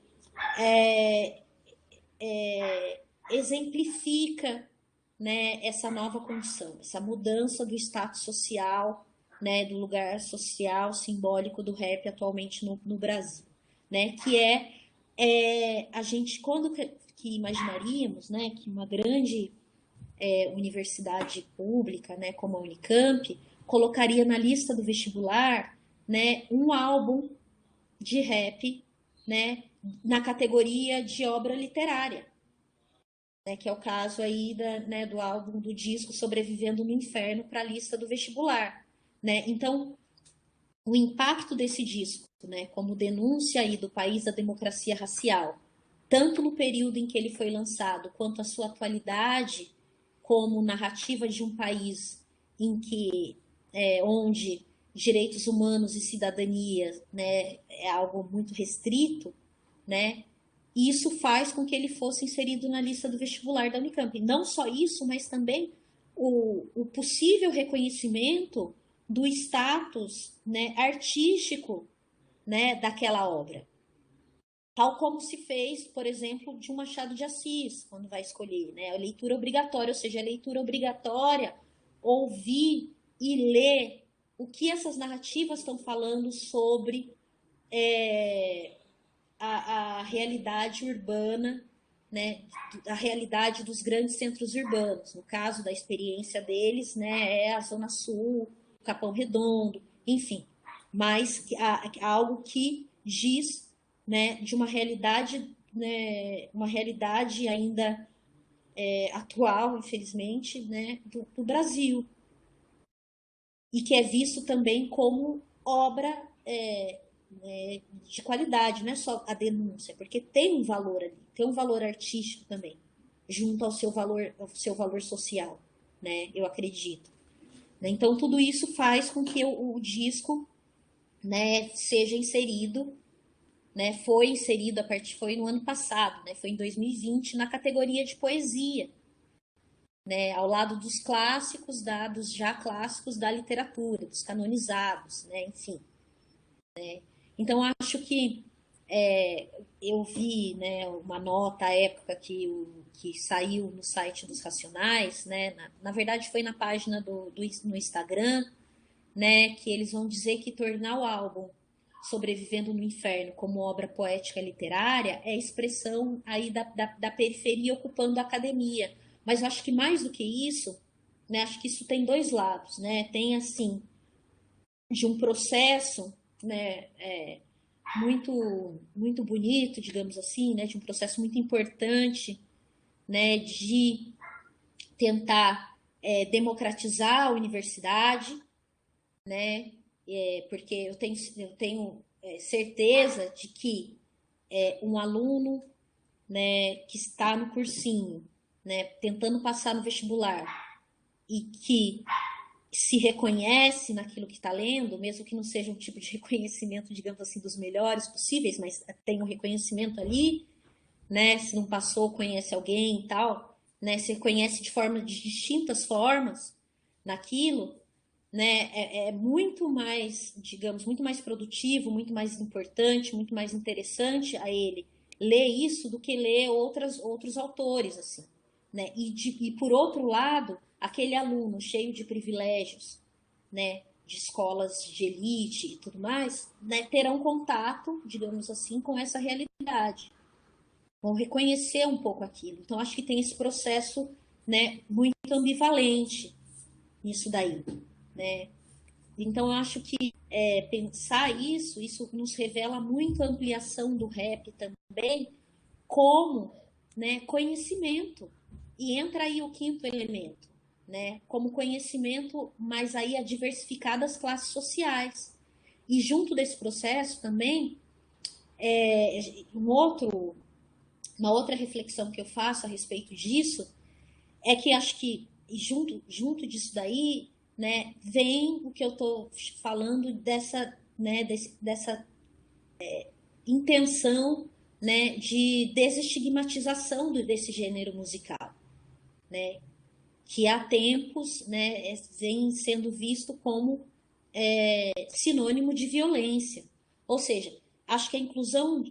Speaker 2: exemplifica, né, essa nova condição, essa mudança do status social, né, do lugar social simbólico do rap atualmente no Brasil, né, que a gente, quando que imaginaríamos, né, que uma grande universidade pública, né, como a Unicamp, colocaria na lista do vestibular, né, um álbum de rap, né, na categoria de obra literária, né, que é o caso aí né, do álbum, do disco Sobrevivendo no Inferno, para a lista do vestibular. Né? Então, o impacto desse disco, né, como denúncia aí do país da democracia racial, tanto no período em que ele foi lançado, quanto a sua atualidade como narrativa de um país em que, onde direitos humanos e cidadania, né, é algo muito restrito, né, e isso faz com que ele fosse inserido na lista do vestibular da Unicamp. Não só isso, mas também o possível reconhecimento do status, né, artístico, né, daquela obra. Tal como se fez, por exemplo, de um Machado de Assis, quando vai escolher, né, a leitura obrigatória, ou seja, a leitura obrigatória, ouvir e ler o que essas narrativas estão falando sobre a realidade urbana, né, a realidade dos grandes centros urbanos. No caso da experiência deles, né, é a Zona Sul, Capão Redondo, enfim. Mas algo que diz, né, de uma realidade, né, uma realidade ainda atual, infelizmente, né, do Brasil. E que é visto também como obra de qualidade, não é só a denúncia, porque tem um valor ali, tem um valor artístico também, junto ao seu valor social, né? Eu acredito. Então, tudo isso faz com que o disco, né, seja inserido, né, foi no ano passado, né, foi em 2020, na categoria de poesia, né, ao lado dos clássicos, dos já clássicos da literatura, dos canonizados, né, enfim. Né? Então, acho que eu vi, né, uma nota à época que saiu no site dos Racionais, né, na verdade foi na página no Instagram, né, que eles vão dizer que tornar o álbum Sobrevivendo no Inferno como obra poética literária é expressão aí da periferia ocupando a academia. Mas eu acho que mais do que isso, né, acho que isso tem dois lados, né, tem assim, de um processo, né, muito bonito, digamos assim, né, de um processo muito importante, né, de tentar democratizar a universidade, né? Porque eu tenho certeza de que um aluno, né, que está no cursinho, né, tentando passar no vestibular e que se reconhece naquilo que está lendo, mesmo que não seja um tipo de reconhecimento, digamos assim, dos melhores possíveis, mas tem um reconhecimento ali, né? Se não passou, conhece alguém e tal, né? Se reconhece de distintas formas naquilo, né? É muito mais, digamos, muito mais produtivo, muito mais importante, muito mais interessante a ele ler isso do que ler outros autores, assim, né? E por outro lado, aquele aluno cheio de privilégios, né? De escolas de elite e tudo mais, né? Terão contato, digamos assim, com essa realidade, vão reconhecer um pouco aquilo. Então, acho que tem esse processo, né, muito ambivalente nisso daí, né? Então, eu acho que pensar isso nos revela muito a ampliação do rap também como, né, conhecimento. E entra aí o quinto elemento, né, como conhecimento, mas aí a diversificar das classes sociais. E junto desse processo também, um outro uma outra reflexão que eu faço a respeito disso é que acho que junto disso daí, né, vem o que eu estou falando dessa, né, dessa intenção, né, de desestigmatização desse gênero musical, né, que há tempos, né, vem sendo visto como sinônimo de violência. Ou seja, acho que a inclusão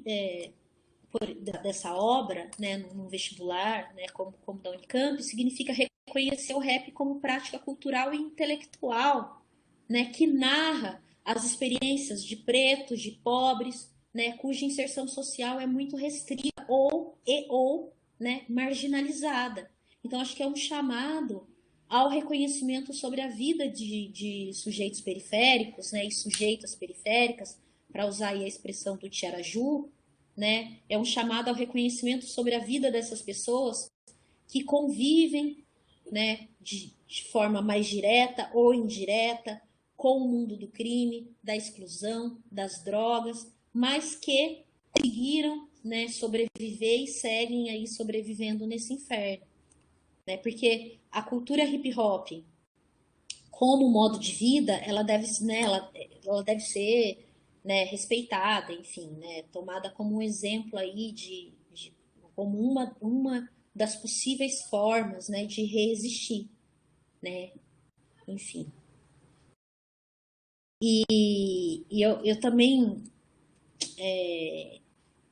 Speaker 2: dessa obra, né, no vestibular, né, como da Unicamp, significa reconhecer o rap como prática cultural e intelectual, né, que narra as experiências de pretos, de pobres, né, cuja inserção social é muito restrita ou né, marginalizada. Então, acho que é um chamado ao reconhecimento sobre a vida de sujeitos periféricos, né, e sujeitas periféricas, para usar aí a expressão do Tiaraju, né? É um chamado ao reconhecimento sobre a vida dessas pessoas que convivem, né, de forma mais direta ou indireta com o mundo do crime, da exclusão, das drogas, mas que conseguiram, né, sobreviver e seguem aí sobrevivendo nesse inferno, né? Porque a cultura hip hop, como modo de vida, ela deve ser, né, respeitada, enfim, né, tomada como um exemplo aí como uma das possíveis formas, né, de resistir, né, enfim. E eu também,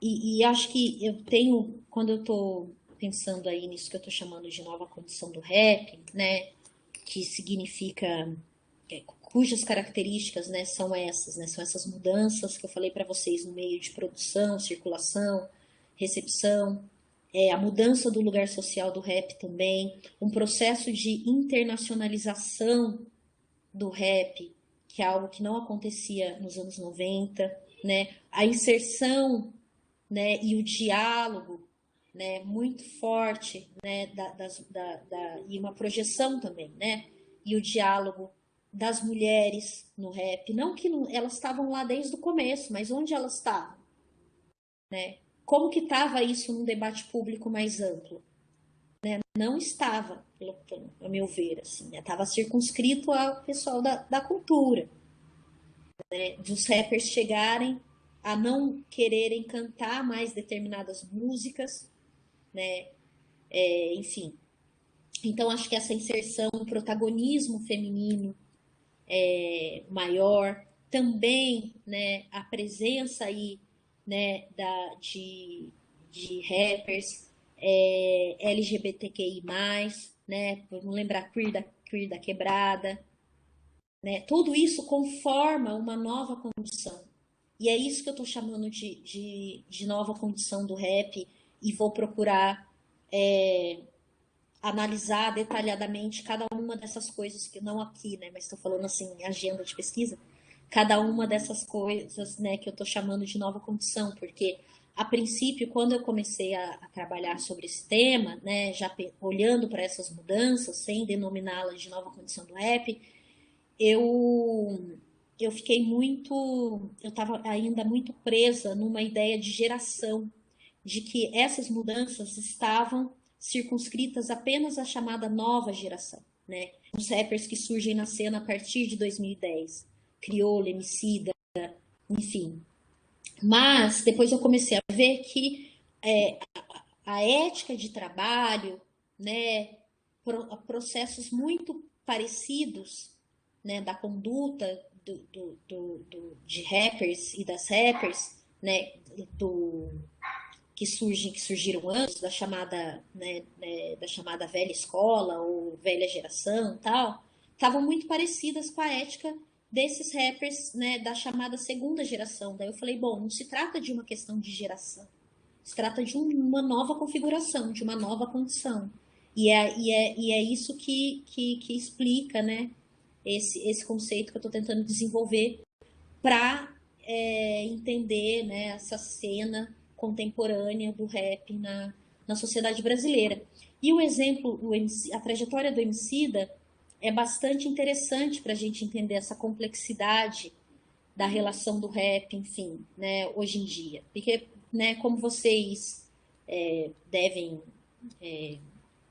Speaker 2: e acho que eu tenho, quando eu estou pensando aí nisso que eu estou chamando de nova condição do rap, né, que significa cujas características, né, são essas mudanças que eu falei para vocês no meio de produção, circulação, recepção, a mudança do lugar social do rap também, um processo de internacionalização do rap, que é algo que não acontecia nos anos 90, né, a inserção, né, e o diálogo, né, muito forte, né, e uma projeção também, né, e o diálogo das mulheres no rap, não que não, elas estavam lá desde o começo, mas onde elas estavam, né? Como que estava isso num debate público mais amplo? Né? Não estava, a meu ver, assim, estava circunscrito ao pessoal da cultura, né? Dos rappers chegarem a não quererem cantar mais determinadas músicas, né? Enfim. Então, acho que essa inserção, o protagonismo feminino maior, também, né, a presença aí, né, de rappers LGBTQI+, né, vamos lembrar Queer da Quebrada, né, tudo isso conforma uma nova condição. E é isso que eu estou chamando de nova condição do rap e vou procurar analisar detalhadamente cada uma dessas coisas, que não aqui, né, mas estou falando assim, em agenda de pesquisa, cada uma dessas coisas, né, que eu estou chamando de nova condição, porque a princípio, quando eu comecei a trabalhar sobre esse tema, né, já olhando para essas mudanças, sem denominá-las de nova condição do rap, eu, eu fiquei eu estava ainda muito presa numa ideia de geração, de que essas mudanças estavam circunscritas apenas à chamada nova geração, né? Os rappers que surgem na cena a partir de 2010, Criolo, Emicida, enfim. Mas depois eu comecei a ver que a ética de trabalho, né, processos muito parecidos, né, da conduta de rappers e das rappers, né, que surgiram antes da chamada velha escola ou velha geração, tal, estavam muito parecidas com a ética desses rappers, né, da chamada segunda geração. Daí eu falei, bom, não se trata de uma questão de geração, se trata de uma nova configuração, de uma nova condição. E é isso que explica, né, esse conceito que eu estou tentando desenvolver para entender, né, essa cena contemporânea do rap na sociedade brasileira. E o exemplo, a trajetória do Emicida é bastante interessante para a gente entender essa complexidade da relação do rap, enfim, né, hoje em dia. Porque, né, como vocês devem,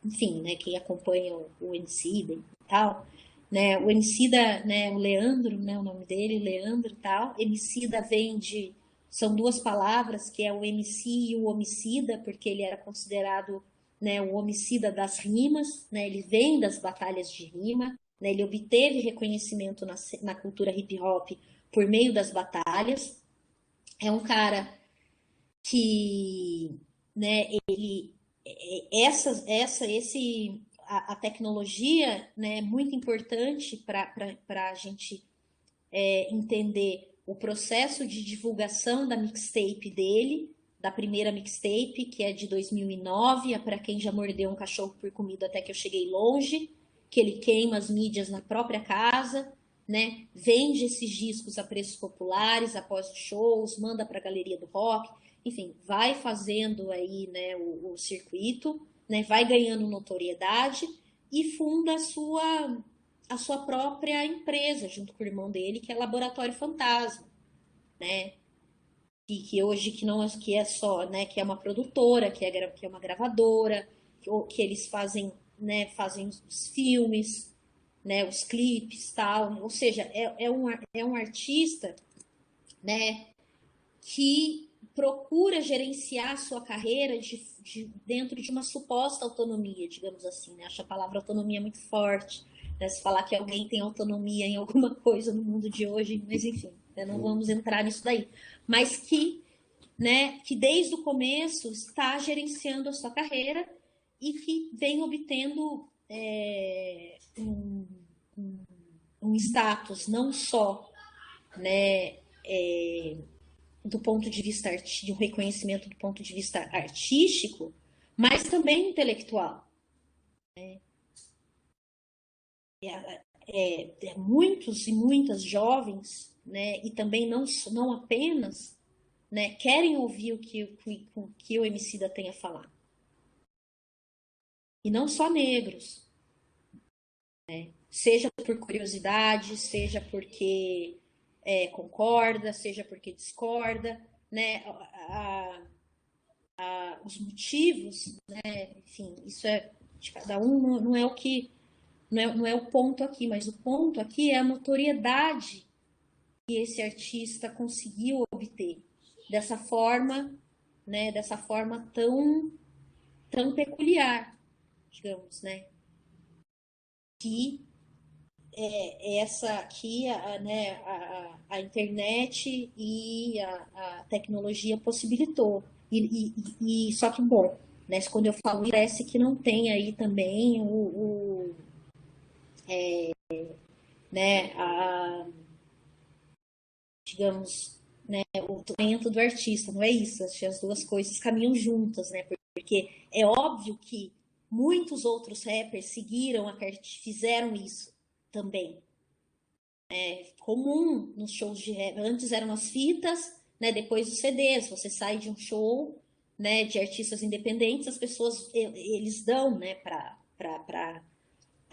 Speaker 2: enfim, né, quem acompanha o Emicida e tal, né, o Emicida, né, o Leandro, né, o nome dele, Leandro e tal, Emicida vem de, são duas palavras, que é o MC e o homicida, porque ele era considerado, né, o homicida das rimas, né, ele vem das batalhas de rima, né, ele obteve reconhecimento na cultura hip hop por meio das batalhas. É um cara que, né, ele a tecnologia, né, é muito importante para a gente entender o processo de divulgação da mixtape dele, da primeira mixtape, que é de 2009, é para quem já mordeu um cachorro por comida até que eu cheguei longe, que ele queima as mídias na própria casa, né? Vende esses discos a preços populares após os shows, manda para a galeria do rock, enfim, vai fazendo aí, né, o circuito, né, vai ganhando notoriedade e funda a sua própria empresa, junto com o irmão dele, que é Laboratório Fantasma, né? Que hoje que não que é só, né, que é uma produtora, que é uma gravadora, que eles fazem, né, fazem os filmes, né, os clipes, tal. Ou seja, é um artista, né, que procura gerenciar a sua carreira dentro de uma suposta autonomia, digamos assim, né? Acho a palavra autonomia muito forte, né? Se falar que alguém tem autonomia em alguma coisa no mundo de hoje, mas enfim, né? Não vamos entrar nisso daí. Mas né, que desde o começo está gerenciando a sua carreira e que vem obtendo um status não só, né, do ponto de vista de um reconhecimento do ponto de vista artístico, mas também intelectual. Né? Muitos e muitas jovens, né, e também não apenas, né, querem ouvir o que o Emicida tem a falar. E não só negros. Né? Seja por curiosidade, seja porque concorda, seja porque discorda, né? Os motivos, né? Enfim, isso é de cada um, não é o que não é o ponto aqui, mas o ponto aqui é a notoriedade que esse artista conseguiu obter dessa forma, né? Dessa forma tão peculiar, digamos, né? Que essa aqui, né, a internet e a tecnologia possibilitou. Só que, bom, né, quando eu falo, parece que não tem aí também né, digamos, né, o talento do artista, não é isso? Acho que as duas coisas caminham juntas, né? Porque é óbvio que muitos outros rappers fizeram isso também. É comum nos shows de rap. Antes eram as fitas, né, depois dos CDs, você sai de um show, né, de artistas independentes, as pessoas, eles dão, né, para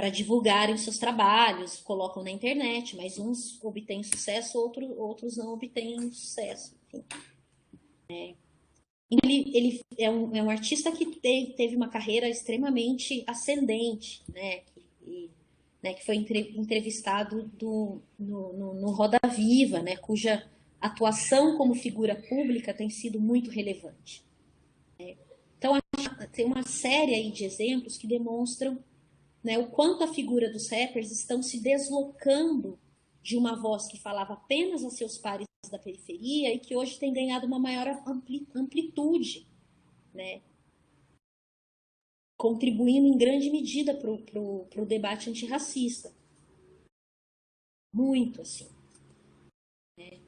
Speaker 2: divulgarem os seus trabalhos, colocam na internet, mas uns obtêm sucesso, outros não obtêm sucesso. Enfim. Ele é um artista que teve uma carreira extremamente ascendente, né? Que foi entrevistado no Roda Viva, né? Cuja atuação como figura pública tem sido muito relevante. Então, tem uma série aí de exemplos que demonstram, né, o quanto a figura dos rappers estão se deslocando de uma voz que falava apenas a seus pares da periferia e que hoje tem ganhado uma maior amplitude, né, contribuindo em grande medida para o debate antirracista. Muito, assim. Né?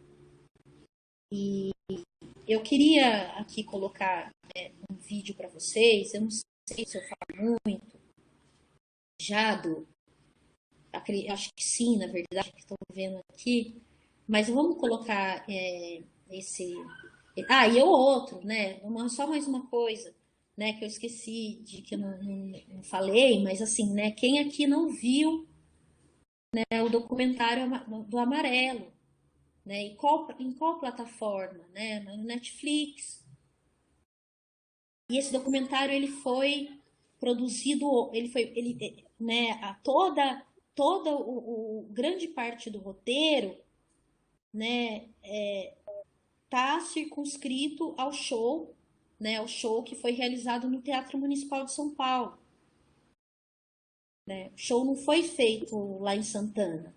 Speaker 2: E eu queria aqui colocar, né, um vídeo para vocês, eu não sei se eu falo muito já acho que sim, na verdade, que estou vendo aqui, mas vamos colocar esse... Ah, e o outro, né? Só mais uma coisa, né? Que eu esqueci de que eu não falei, mas assim, né? Quem aqui não viu, né, o documentário do Amarelo, né? Em qual plataforma, né? No Netflix. E esse documentário ele foi produzido, né? Toda grande parte do roteiro, né? Tá circunscrito ao show, né, o show que foi realizado no Teatro Municipal de São Paulo. Né? O show não foi feito lá em Santana,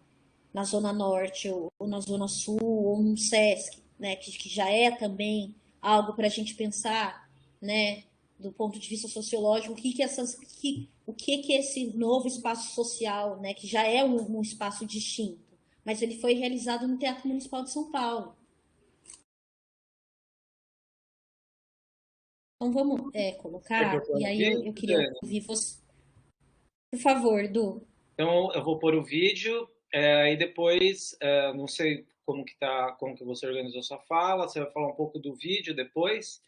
Speaker 2: na Zona Norte, ou na Zona Sul, ou no Sesc, né, que já é também algo para a gente pensar, né, do ponto de vista sociológico, o que esse novo espaço social, né, que já é um espaço distinto, mas ele foi realizado no Teatro Municipal de São Paulo. Então vamos colocar, e aí eu queria ouvir você. Por favor, Du.
Speaker 1: Então eu vou pôr o vídeo e depois, não sei como que você organizou sua fala, você vai falar um pouco do vídeo depois,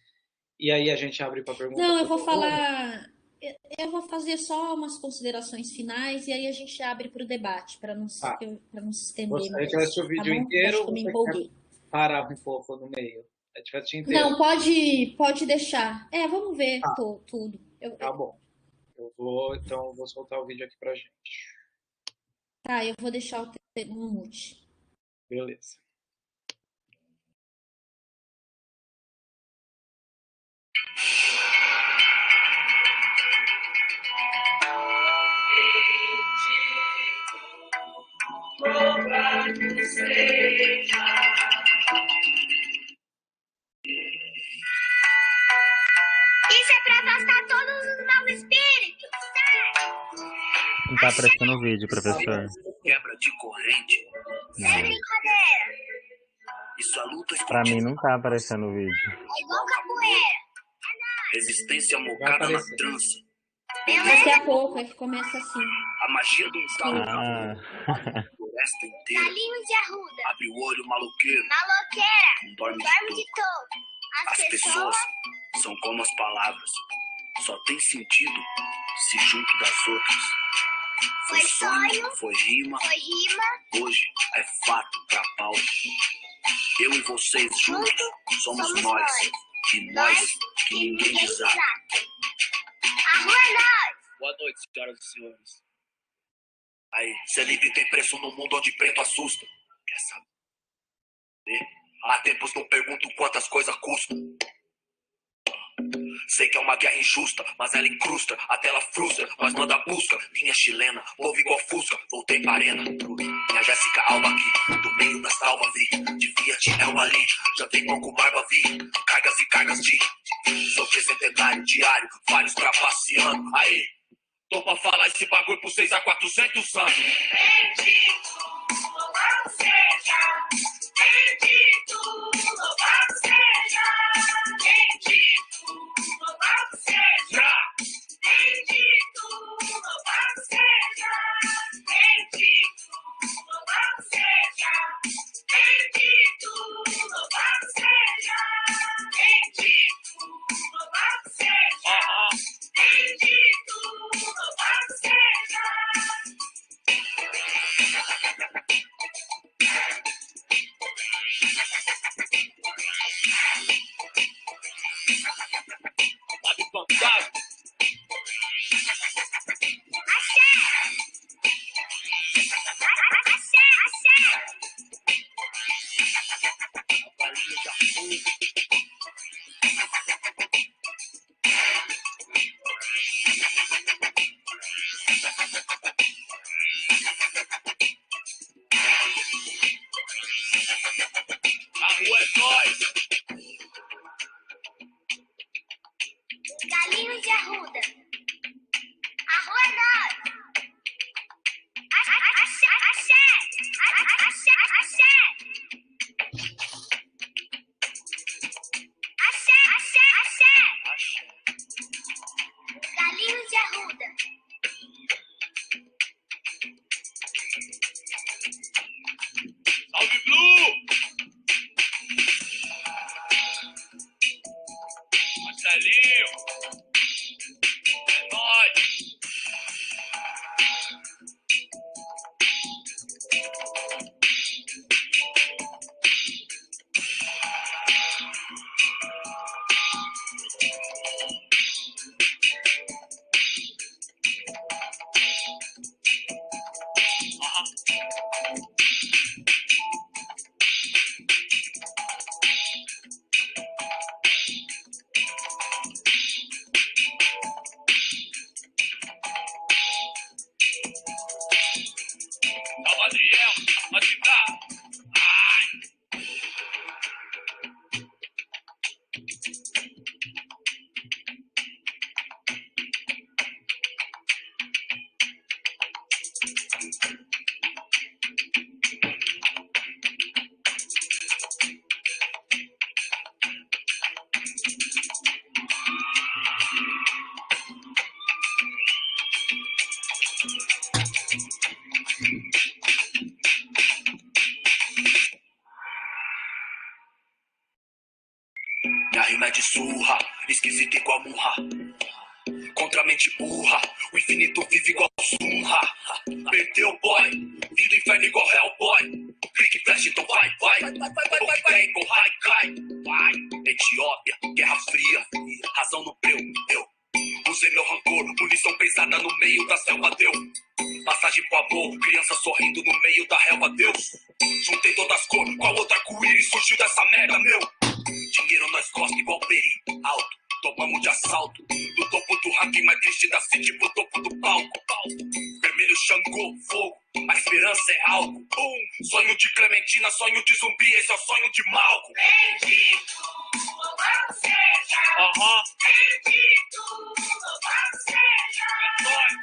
Speaker 1: e aí a gente abre para pergunta.
Speaker 2: Não, eu vou falar, eu vou fazer só umas considerações finais e aí a gente abre para o debate, para não se estender
Speaker 1: A gente vai assistir o
Speaker 2: tá
Speaker 1: vídeo
Speaker 2: bom?
Speaker 1: inteiro,
Speaker 2: Acho que eu me empolguei.
Speaker 1: parar um pouco no meio. A gente vai assistir inteiro.
Speaker 2: Não, pode deixar. Vamos ver tudo.
Speaker 1: Tá bom. Então vou soltar o vídeo aqui pra gente.
Speaker 2: Tá, eu vou deixar o no mute.
Speaker 1: Beleza.
Speaker 3: Isso é pra afastar todos os maus espíritos,
Speaker 4: Não tá aparecendo o vídeo, professor.
Speaker 5: Quebra de corrente.
Speaker 3: É brincadeira.
Speaker 5: Isso é luta
Speaker 4: Pra mim
Speaker 5: esportiva.
Speaker 4: não tá aparecendo o vídeo.
Speaker 3: É igual capoeira.
Speaker 5: Resistência mocada na trança.
Speaker 2: Daqui a pouco é que começa assim.
Speaker 5: A magia do talo na
Speaker 4: Ah,
Speaker 5: floresta inteira.
Speaker 3: Galinhos de arruda.
Speaker 5: Abre o olho, maloqueiro.
Speaker 3: Maloqueira.
Speaker 5: Dorme de
Speaker 3: Dorme
Speaker 5: todo.
Speaker 3: de todo.
Speaker 5: As pessoas são como as palavras. Só tem sentido se junto das outras.
Speaker 3: Foi sonho.
Speaker 5: Foi rima.
Speaker 3: Foi rima.
Speaker 5: Hoje é fato pra pau. Eu e vocês juntos somos nós. E nós que ninguém desata.
Speaker 3: A rua é nós.
Speaker 5: Boa noite, senhoras e senhores. Aí, ser livre tem preço no mundo onde preto assusta. Quer saber? Há tempos não pergunto quantas coisas custam. Sei que é uma guerra injusta, mas ela incrusta, até ela frustra, mas manda busca. Minha chilena, povo igual Fusca, voltei pra arena. Minha Jéssica Alba aqui, do meio das talvas vi. De Fiat Elba ali, já tem pouco barba vi. Cargas e cargas de sou tricentenário diário, vários trapaceando. Aí, tô pra falar esse bagulho por 6 a 400 anos. Bendito, louvado seja. Bendito, louvado seja. Bendito, louvado seja. Bendito, louvado seja. Bendito, louvado seja. Bendito, louvado seja. A rua é nós.
Speaker 3: Galinhos de Arruda. A rua é nós. Axé, axé. Axé, axé. Axé, axé, axé. Galinhos de Arruda.
Speaker 5: Salve, Blue! Marcelinho! É nóis! Salve, Adriel! Pode ficar! Ai! Minha rima é de surra, esquisita igual murra. Contra a mente burra, o infinito vive igual surra. Perdeu, boy, vindo do inferno igual Hellboy. Clique, flash, então vai, vai. Vai, igual Haikai. Vai, Etiópia, Guerra Fria. Razão no breu, eu. Usei meu rancor, munição pesada no meio da selva, deu. Passagem pro amor, criança sorrindo no meio da relva, Deus. Juntei todas as cores, qual outra arco-íris surgiu dessa merda, meu? Dinheiro nós gosta igual peri, alto. Tomamos de assalto, do topo do ranking mais triste da city pro topo do palco. Vermelho Xangô, fogo, a esperança é algo. Sonho de Clementina, sonho de zumbi, esse é o sonho de Malco.
Speaker 3: Bendito louvado seja. Bendito louvado seja.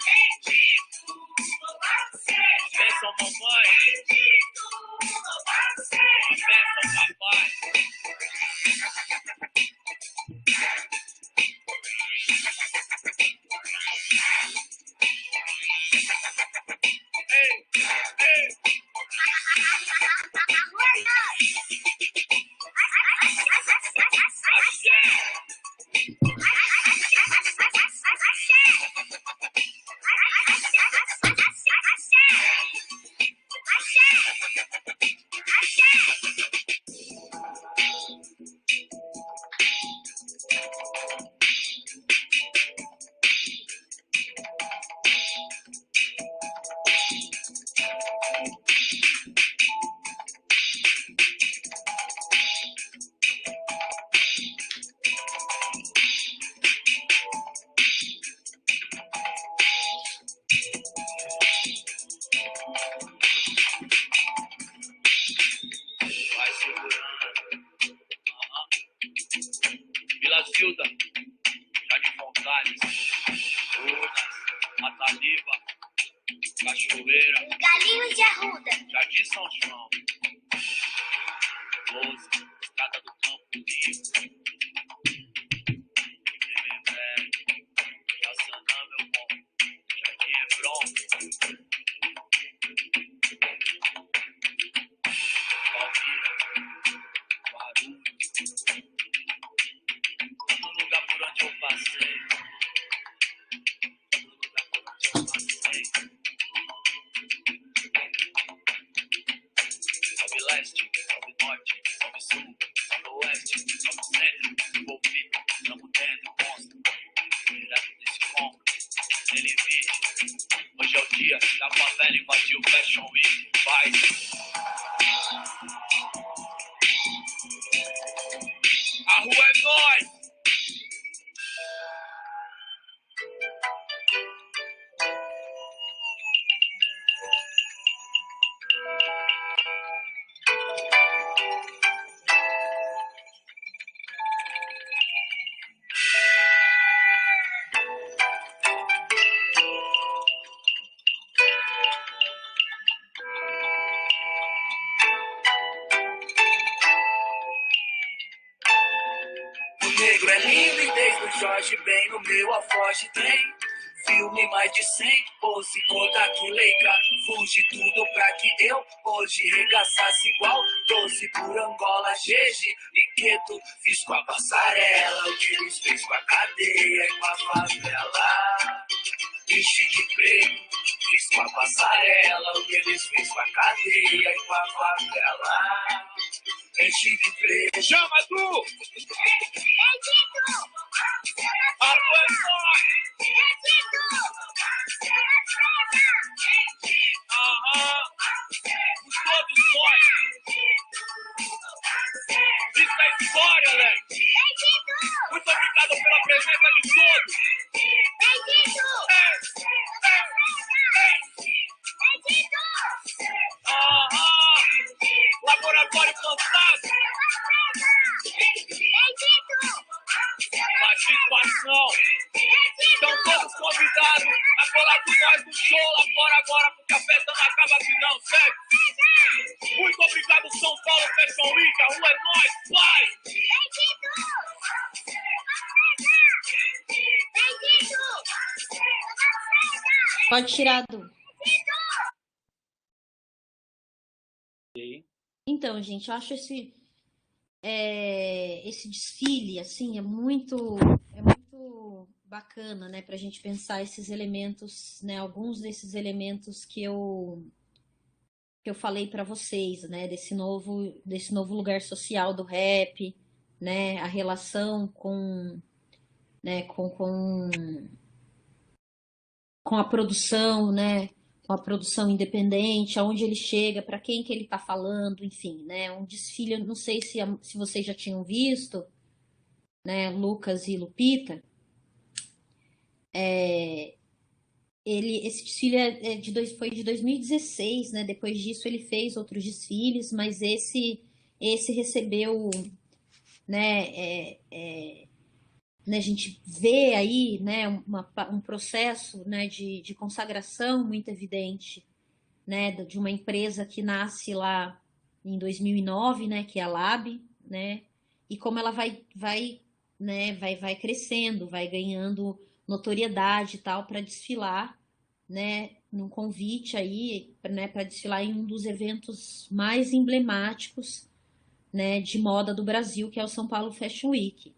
Speaker 3: Bendito louvado seja.
Speaker 5: Bênção, mamãe.
Speaker 3: Bendito louvado seja.
Speaker 5: Bênção, papai. Ei, ei.
Speaker 3: A rua é nós.
Speaker 5: Vai segurando. Vila Zilda, Jardim Fontales, Urnas, Mataliba, Cachoeira,
Speaker 3: Galinhos de Arruda.
Speaker 5: Jardim São João, Lousa, Estrada do Campo Livre, Velho, Jaçanã, meu bom, Jardim Hebron, Palmira, Guarulhos, todo lugar por onde eu passei, todo lugar por onde eu passei. Salve leste, salve norte, salve sul, salve oeste, salve centro, envolvido, tamo dentro, monstro, direto desse combo, elevite. Hoje é o dia da favela invadir o Fashion Week, vai. negro é lindo e desde o Jorge bem no meu afoge tem filme mais de 100 pose, Kodak, Leica, fuge tudo pra que eu hoje regaçasse igual 12 por Angola, GG e Queto, fiz com a passarela o que eles fez com a cadeia e com a favela. Enchi de preto, fiz com a passarela o que eles fez com a cadeia e com a favela. Enchi de preto. Chama tu! Todos nós! Isso é história, Leque! Muito obrigado pela presença de todos! Laboratório Fantasma! Satisfação! Estão todos convidados a colar com nós no show lá fora agora, porque a festa não acaba aqui não, certo? Muito obrigado, São Paulo Fashion Week, a rua é nós, pai!
Speaker 2: Pode tirar, Du. Então, gente, eu acho esse desfile, assim, é muito bacana, né, para a gente pensar esses elementos, né, alguns desses elementos que eu falei para vocês, né, desse novo lugar social do rap, né, a relação com a produção, né, com a produção independente, aonde ele chega, para quem que ele está falando, enfim, né, um desfile, eu não sei se vocês já tinham visto, né, Lucas e Lupita, esse desfile foi de 2016, né, depois disso ele fez outros desfiles, mas esse recebeu, né, né, a gente vê aí, né, um processo, né, de consagração muito evidente, né, de uma empresa que nasce lá em 2009, né, que é a Lab, né, e como ela vai crescendo, vai ganhando notoriedade e tal para desfilar, né, num convite aí, né, para desfilar em um dos eventos mais emblemáticos, né, de moda do Brasil, que é o São Paulo Fashion Week.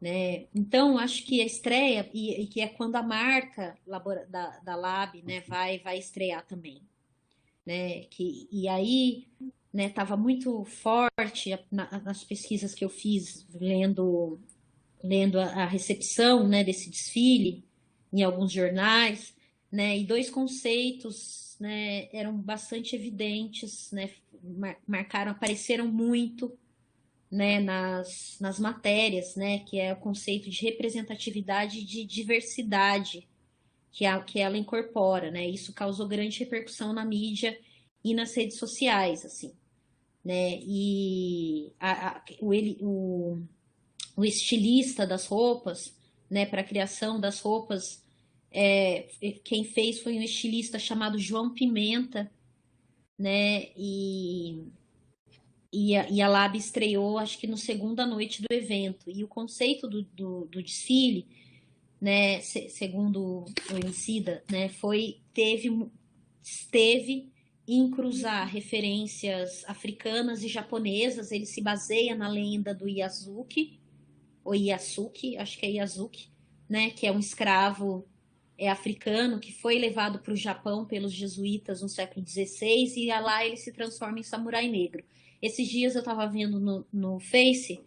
Speaker 2: Né? Então, acho que a estreia, e que é quando a marca da Lab, né, vai estrear também. Né? E aí, né, estava muito forte nas pesquisas que eu fiz, lendo a recepção, né, desse desfile em alguns jornais, né, e dois conceitos, né, eram bastante evidentes, né, apareceram muito, né, nas matérias, né, que é o conceito de representatividade e de diversidade que ela incorpora, né, isso causou grande repercussão na mídia e nas redes sociais, assim, né, e o estilista das roupas, né, para a criação das roupas, quem fez foi um estilista chamado João Pimenta, né, e a Lab estreou, acho que na segunda noite do evento. E o conceito do desfile, né, segundo o Emicida, né, esteve em cruzar referências africanas e japonesas. Ele se baseia na lenda do Yasuki, ou Yasuki, acho que é Yasuki, né, que é um escravo africano que foi levado para o Japão pelos jesuítas no século XVI e lá ele se transforma em samurai negro. Esses dias eu estava vendo no Face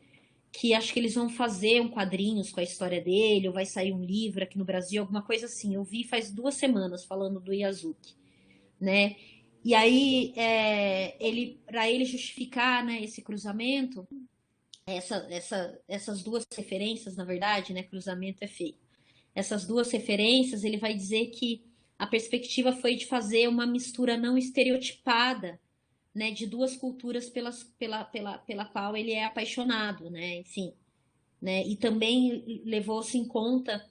Speaker 2: que acho que eles vão fazer um quadrinhos com a história dele, ou vai sair um livro aqui no Brasil, alguma coisa assim. Eu vi faz 2 semanas falando do Yasuki, né? E aí, para ele justificar, né, esse cruzamento, essas duas referências, na verdade, né, cruzamento é feio. Essas duas referências, ele vai dizer que a perspectiva foi de fazer uma mistura não estereotipada, né, de duas culturas pela qual ele é apaixonado, né, enfim, né, e também levou-se em conta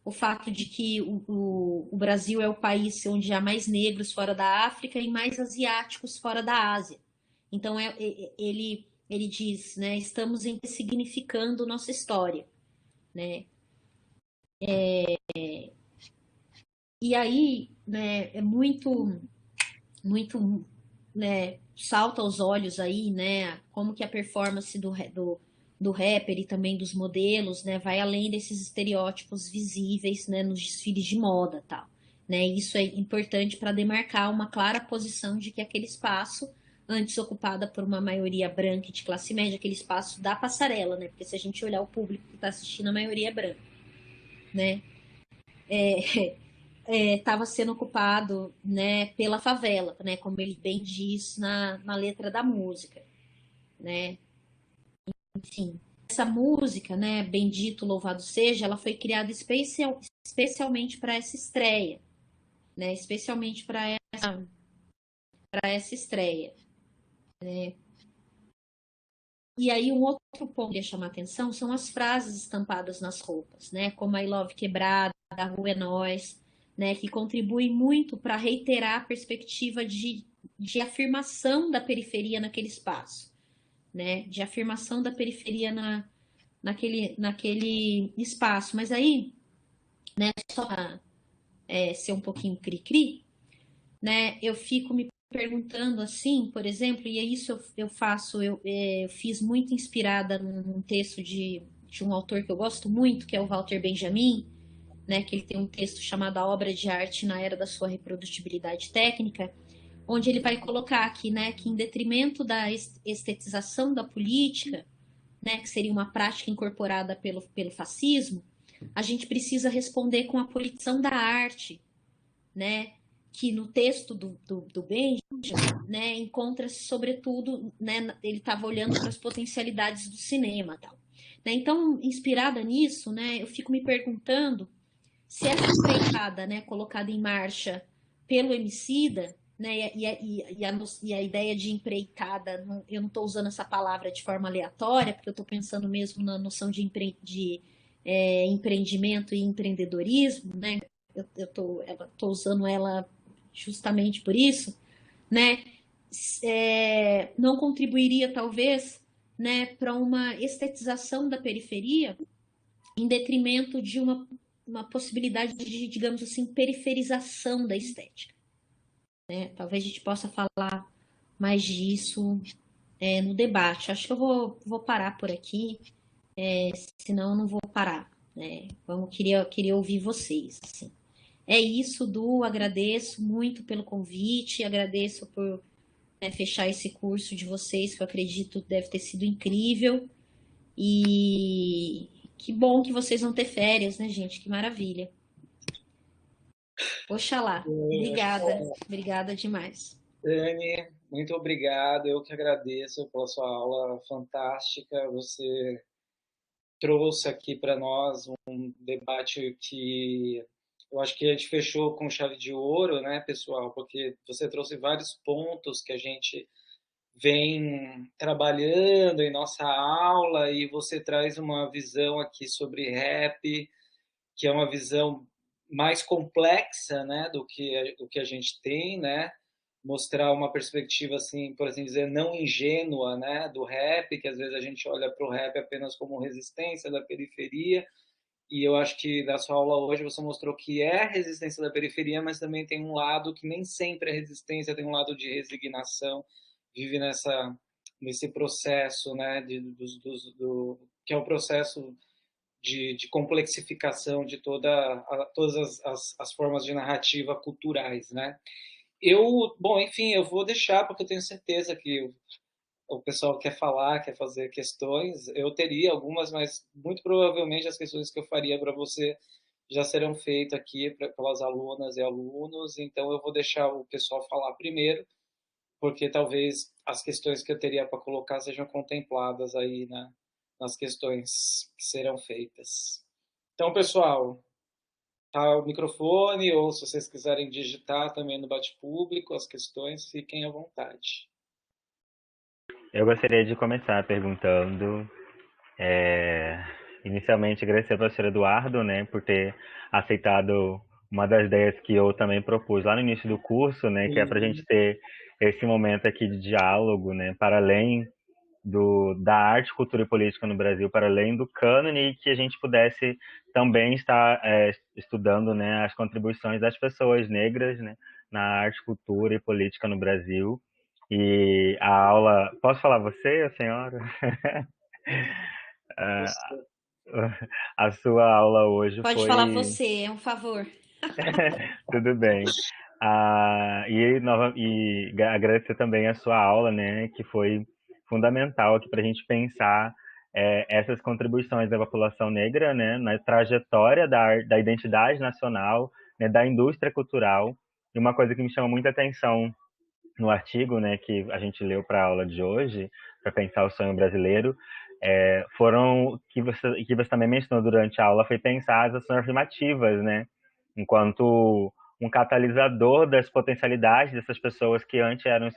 Speaker 2: o fato de que o Brasil é o país onde há mais negros fora da África e mais asiáticos fora da Ásia. Então, ele ele diz, né, estamos ressignificando nossa história, né? E aí, né, é muito, né, salta aos olhos aí, né, como que a performance do rapper e também dos modelos, né, vai além desses estereótipos visíveis, né, nos desfiles de moda, tal, né? Isso é importante para demarcar uma clara posição de que aquele espaço antes ocupada por uma maioria branca e de classe média, aquele espaço da passarela, né? Porque se a gente olhar o público que está assistindo, a maioria é branca, né? Estava sendo ocupado, né, pela favela, né, como ele bem diz na letra da música, né? Enfim, essa música, né, Bendito Louvado Seja, ela foi criada especialmente para essa estreia, né? Especialmente para essa estreia, né? E aí um outro ponto que eu ia chamar a atenção são as frases estampadas nas roupas, né? Como I Love Quebrada, A Rua é Nós, né? Que contribuem muito para reiterar a perspectiva de afirmação da periferia naquele espaço, né? De afirmação da periferia naquele espaço. Mas aí, né? Só para ser um pouquinho cri-cri, né? Eu fico me perguntando assim, por exemplo, e é isso eu fiz muito inspirada num texto de um autor que eu gosto muito, que é o Walter Benjamin, né, que ele tem um texto chamado A Obra de Arte na Era da Sua Reprodutibilidade Técnica, onde ele vai colocar aqui, né, que em detrimento da estetização da política, né, que seria uma prática incorporada pelo fascismo, a gente precisa responder com a politização da arte, né, que no texto do Benjamin, né, encontra-se sobretudo, né, ele estava olhando para as potencialidades do cinema, tal. Né, então, inspirada nisso, né, eu fico me perguntando se essa empreitada, né, colocada em marcha pelo Emicida, né, e a ideia de empreitada, eu não estou usando essa palavra de forma aleatória, porque eu estou pensando mesmo na noção de empreendimento e empreendedorismo, né, eu tô usando ela justamente por isso, né, não contribuiria talvez, né, para uma estetização da periferia em detrimento de uma possibilidade de, digamos assim, periferização da estética, né? Talvez a gente possa falar mais disso no debate. Acho que eu vou parar por aqui, senão eu não vou parar, né? Queria ouvir vocês, assim. É isso, Du, agradeço muito pelo convite, agradeço por fechar esse curso de vocês, que eu acredito deve ter sido incrível. E que bom que vocês vão ter férias, né, gente? Que maravilha. Oxalá. Obrigada demais.
Speaker 1: Dani, muito obrigado. Eu que agradeço pela sua aula fantástica. Você trouxe aqui para nós um debate que eu acho que a gente fechou com chave de ouro, né, pessoal? Porque você trouxe vários pontos que a gente vem trabalhando em nossa aula e você traz uma visão aqui sobre rap, que é uma visão mais complexa, né, do que a gente tem, né? Mostrar uma perspectiva assim, por assim dizer, não ingênua, né, do rap, que às vezes a gente olha para o rap apenas como resistência da periferia, e eu acho que da sua aula hoje você mostrou que é resistência da periferia, mas também tem um lado que nem sempre é resistência, tem um lado de resignação, vive nesse processo, né, que é o processo de complexificação de todas as formas de narrativa culturais, né? Bom, enfim, eu vou deixar porque eu tenho certeza que o pessoal quer falar, quer fazer questões. Eu teria algumas, mas muito provavelmente as questões que eu faria para você já serão feitas aqui pelas alunas e alunos. Então eu vou deixar o pessoal falar primeiro, porque talvez as questões que eu teria para colocar sejam contempladas aí, né, nas questões que serão feitas. Então, pessoal, tá o microfone, ou se vocês quiserem digitar também no bate-público as questões, fiquem à vontade.
Speaker 4: Eu gostaria de começar perguntando, inicialmente agradecer ao professor Eduardo, né, por ter aceitado uma das ideias que eu também propus lá no início do curso, né, que é para a gente ter esse momento aqui de diálogo, né, para além da arte, cultura e política no Brasil para além do cânone, e que a gente pudesse também estar estudando, né, as contribuições das pessoas negras, né, na arte, cultura e política no Brasil. E a aula... Posso falar você, a senhora?
Speaker 1: Você.
Speaker 4: A sua aula hoje
Speaker 2: Pode falar
Speaker 4: foi...
Speaker 2: você, é um favor.
Speaker 4: Tudo bem. Agradecer também a sua aula, né, que foi fundamental aqui para a gente pensar essas contribuições da população negra, né, na trajetória da identidade nacional, né, da indústria cultural. E uma coisa que me chama muita atenção no artigo, né, que a gente leu para a aula de hoje, para pensar o sonho brasileiro, foram que você também mencionou durante a aula, foi pensar as ações afirmativas, né, enquanto um catalisador das potencialidades dessas pessoas que antes eram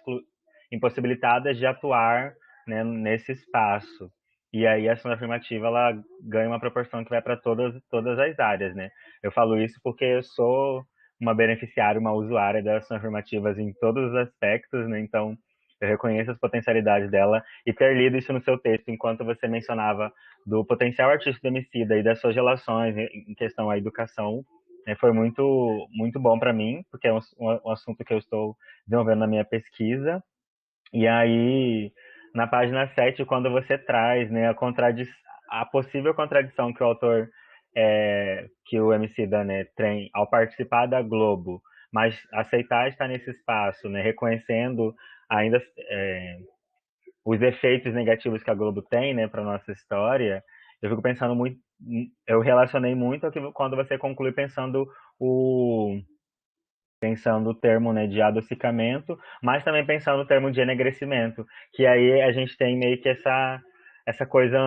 Speaker 4: impossibilitadas de atuar, né, nesse espaço. E aí a ação afirmativa ela ganha uma proporção que vai para todas as áreas, né? Eu falo isso porque eu sou uma beneficiária, uma usuária das ações afirmativas em todos os aspectos, né? Então, eu reconheço as potencialidades dela e ter lido isso no seu texto, enquanto você mencionava do potencial artístico do Emicida e das suas relações em questão à educação, né, foi muito bom para mim, porque é um assunto que eu estou desenvolvendo na minha pesquisa. E aí, na página 7, quando você traz, né, a possível contradição que o autor, que o Emicida, né, tem ao participar da Globo, mas aceitar estar nesse espaço, né, reconhecendo ainda os efeitos negativos que a Globo tem, né, para nossa história, eu fico pensando muito, eu relacionei muito quando você conclui o pensando o termo, né, de adocicamento, mas também pensando o termo de enegrecimento, que aí a gente tem meio que essa coisa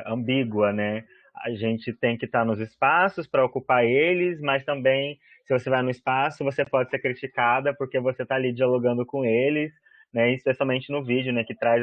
Speaker 4: ambígua, né? A gente tem que estar nos espaços para ocupar eles, mas também, se você vai no espaço, você pode ser criticada porque você está ali dialogando com eles, né? Especialmente no vídeo, né, que traz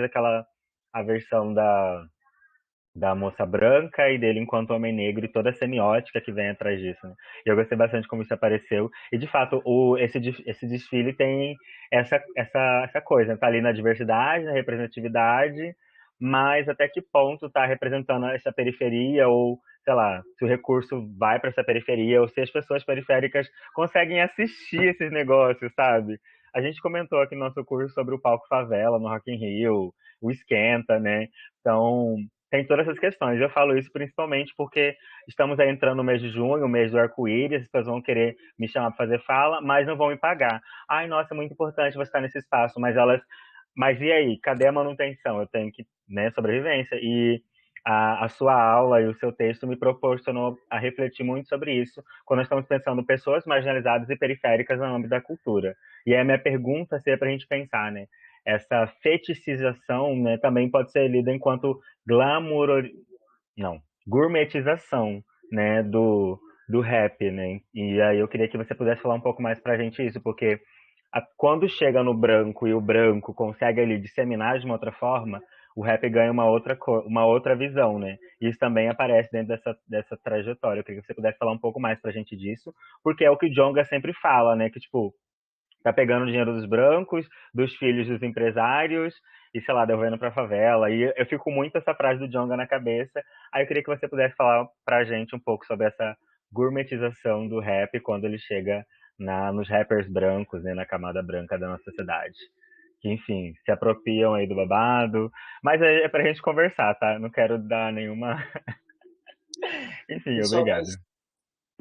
Speaker 4: a versão da moça branca e dele enquanto homem negro e toda a semiótica que vem atrás disso, né? E eu gostei bastante como isso apareceu. E, de fato, esse desfile tem essa coisa, né? Tá ali na diversidade, na representatividade, mas até que ponto tá representando essa periferia ou, sei lá, se o recurso vai para essa periferia ou se as pessoas periféricas conseguem assistir esses negócios, sabe? A gente comentou aqui no nosso curso sobre o palco favela no Rock in Rio, o Esquenta, né? Então, tem todas essas questões. Eu falo isso principalmente porque estamos aí entrando no mês de junho, o mês do arco-íris, as pessoas vão querer me chamar para fazer fala, mas não vão me pagar. Ai, nossa, é muito importante você estar nesse espaço, mas e aí? Cadê a manutenção? Eu tenho que, né, sobrevivência. E a sua aula e o seu texto me proporcionou a refletir muito sobre isso quando nós estamos pensando pessoas marginalizadas e periféricas no âmbito da cultura. E aí a minha pergunta seria para a gente pensar, né? Essa fetichização, né, também pode ser lida enquanto glamour, não, gourmetização, né, do rap, né? E aí eu queria que você pudesse falar um pouco mais pra gente isso, porque quando chega no branco e o branco consegue ali disseminar de uma outra forma, o rap ganha uma outra visão, né? E isso também aparece dentro dessa trajetória. Eu queria que você pudesse falar um pouco mais pra gente disso, porque é o que o Djonga sempre fala, né? Que, tipo, tá pegando o dinheiro dos brancos, dos filhos dos empresários e, sei lá, devolvendo pra favela. E eu fico muito essa frase do Djonga na cabeça. Aí eu queria que você pudesse falar pra gente um pouco sobre essa gourmetização do rap quando ele chega nos rappers brancos, né, na camada branca da nossa sociedade. Que, enfim, se apropriam aí do babado. Mas é pra gente conversar, tá? Não quero dar nenhuma... Enfim,
Speaker 1: Pessoal,
Speaker 4: obrigado.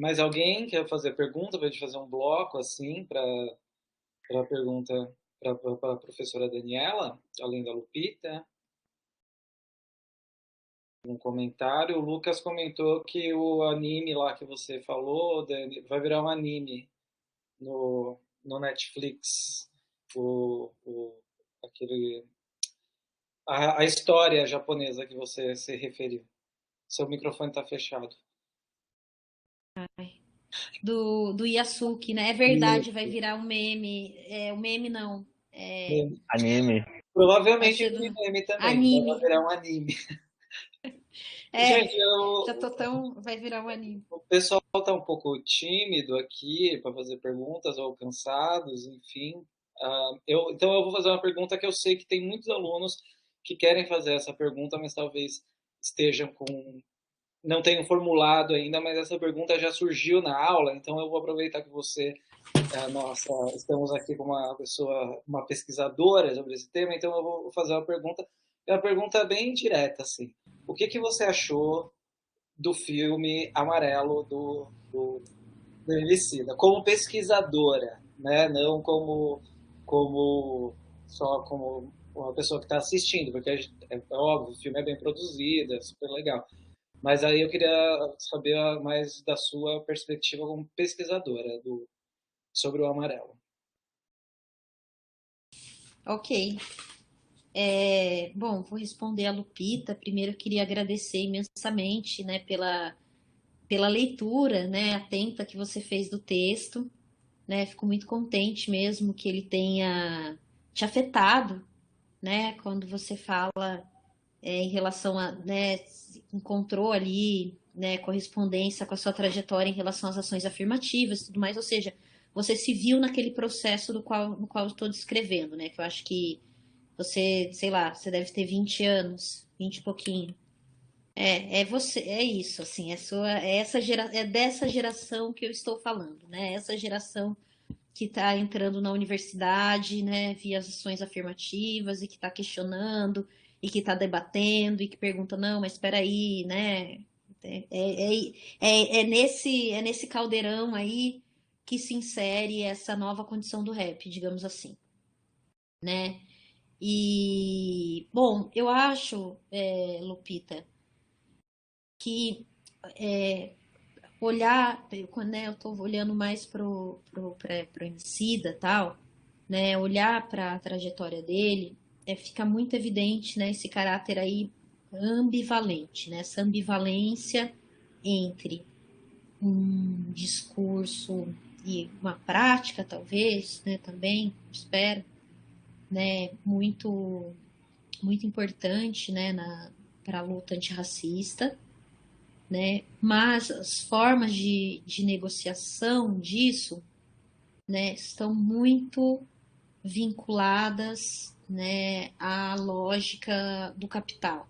Speaker 1: mas alguém quer fazer pergunta para a gente fazer um bloco assim para a pergunta para a professora Daniela, além da Lupita? Um comentário. O Lucas comentou que o anime lá que você falou, Dani, vai virar um anime no Netflix. Aquele, a história japonesa que você se referiu. Seu microfone está fechado.
Speaker 2: Do Yasuki, né? É verdade, vai virar um meme. É, um meme não.
Speaker 4: Anime.
Speaker 2: Vai
Speaker 1: Provavelmente
Speaker 2: ser
Speaker 1: um
Speaker 2: do
Speaker 1: anime também, vai
Speaker 2: anime.
Speaker 1: virar um anime.
Speaker 2: É,
Speaker 1: Gente,
Speaker 2: já tô tão. Vai virar um anime.
Speaker 1: o pessoal está um pouco tímido aqui para fazer perguntas ou cansados, enfim. Então eu vou fazer uma pergunta que eu sei que tem muitos alunos que querem fazer essa pergunta, mas talvez estejam não tenham formulado ainda, mas essa pergunta já surgiu na aula, então eu vou aproveitar que você estamos aqui com uma pessoa, uma pesquisadora sobre esse tema, então eu vou fazer uma pergunta bem direta, assim. O que você achou do filme Amarelo do Emicida, como pesquisadora, né? Não como uma pessoa que está assistindo, porque é óbvio, o filme é bem produzido, é super legal. Mas aí eu queria saber mais da sua perspectiva como pesquisadora sobre o amarelo.
Speaker 2: Ok. Bom, vou responder a Lupita. Primeiro, eu queria agradecer imensamente, né, pela leitura, né, atenta que você fez do texto, né? Fico muito contente mesmo que ele tenha te afetado, né, quando você fala em relação a, né, encontrou ali, né, correspondência com a sua trajetória em relação às ações afirmativas e tudo mais, ou seja, você se viu naquele processo no qual eu estou descrevendo, né, que eu acho que você, sei lá, você deve ter 20 anos, 20 e pouquinho. Você, é isso, assim, é dessa geração que eu estou falando, né? Essa geração que está entrando na universidade, né, via as ações afirmativas e que está questionando e que está debatendo e que pergunta, não, mas espera aí, né? É nesse caldeirão aí que se insere essa nova condição do rap, digamos assim, né? E, bom, eu acho, Lupita, que olhar, quando né, eu estou olhando mais pro Emicida e tal, né, olhar para a trajetória dele, fica muito evidente, né, esse caráter aí ambivalente, né, essa ambivalência entre um discurso e uma prática, talvez, né, também, espero, né, muito importante, né, para a luta antirracista, né? Mas as formas de negociação disso, né, estão muito vinculadas, né, à lógica do capital,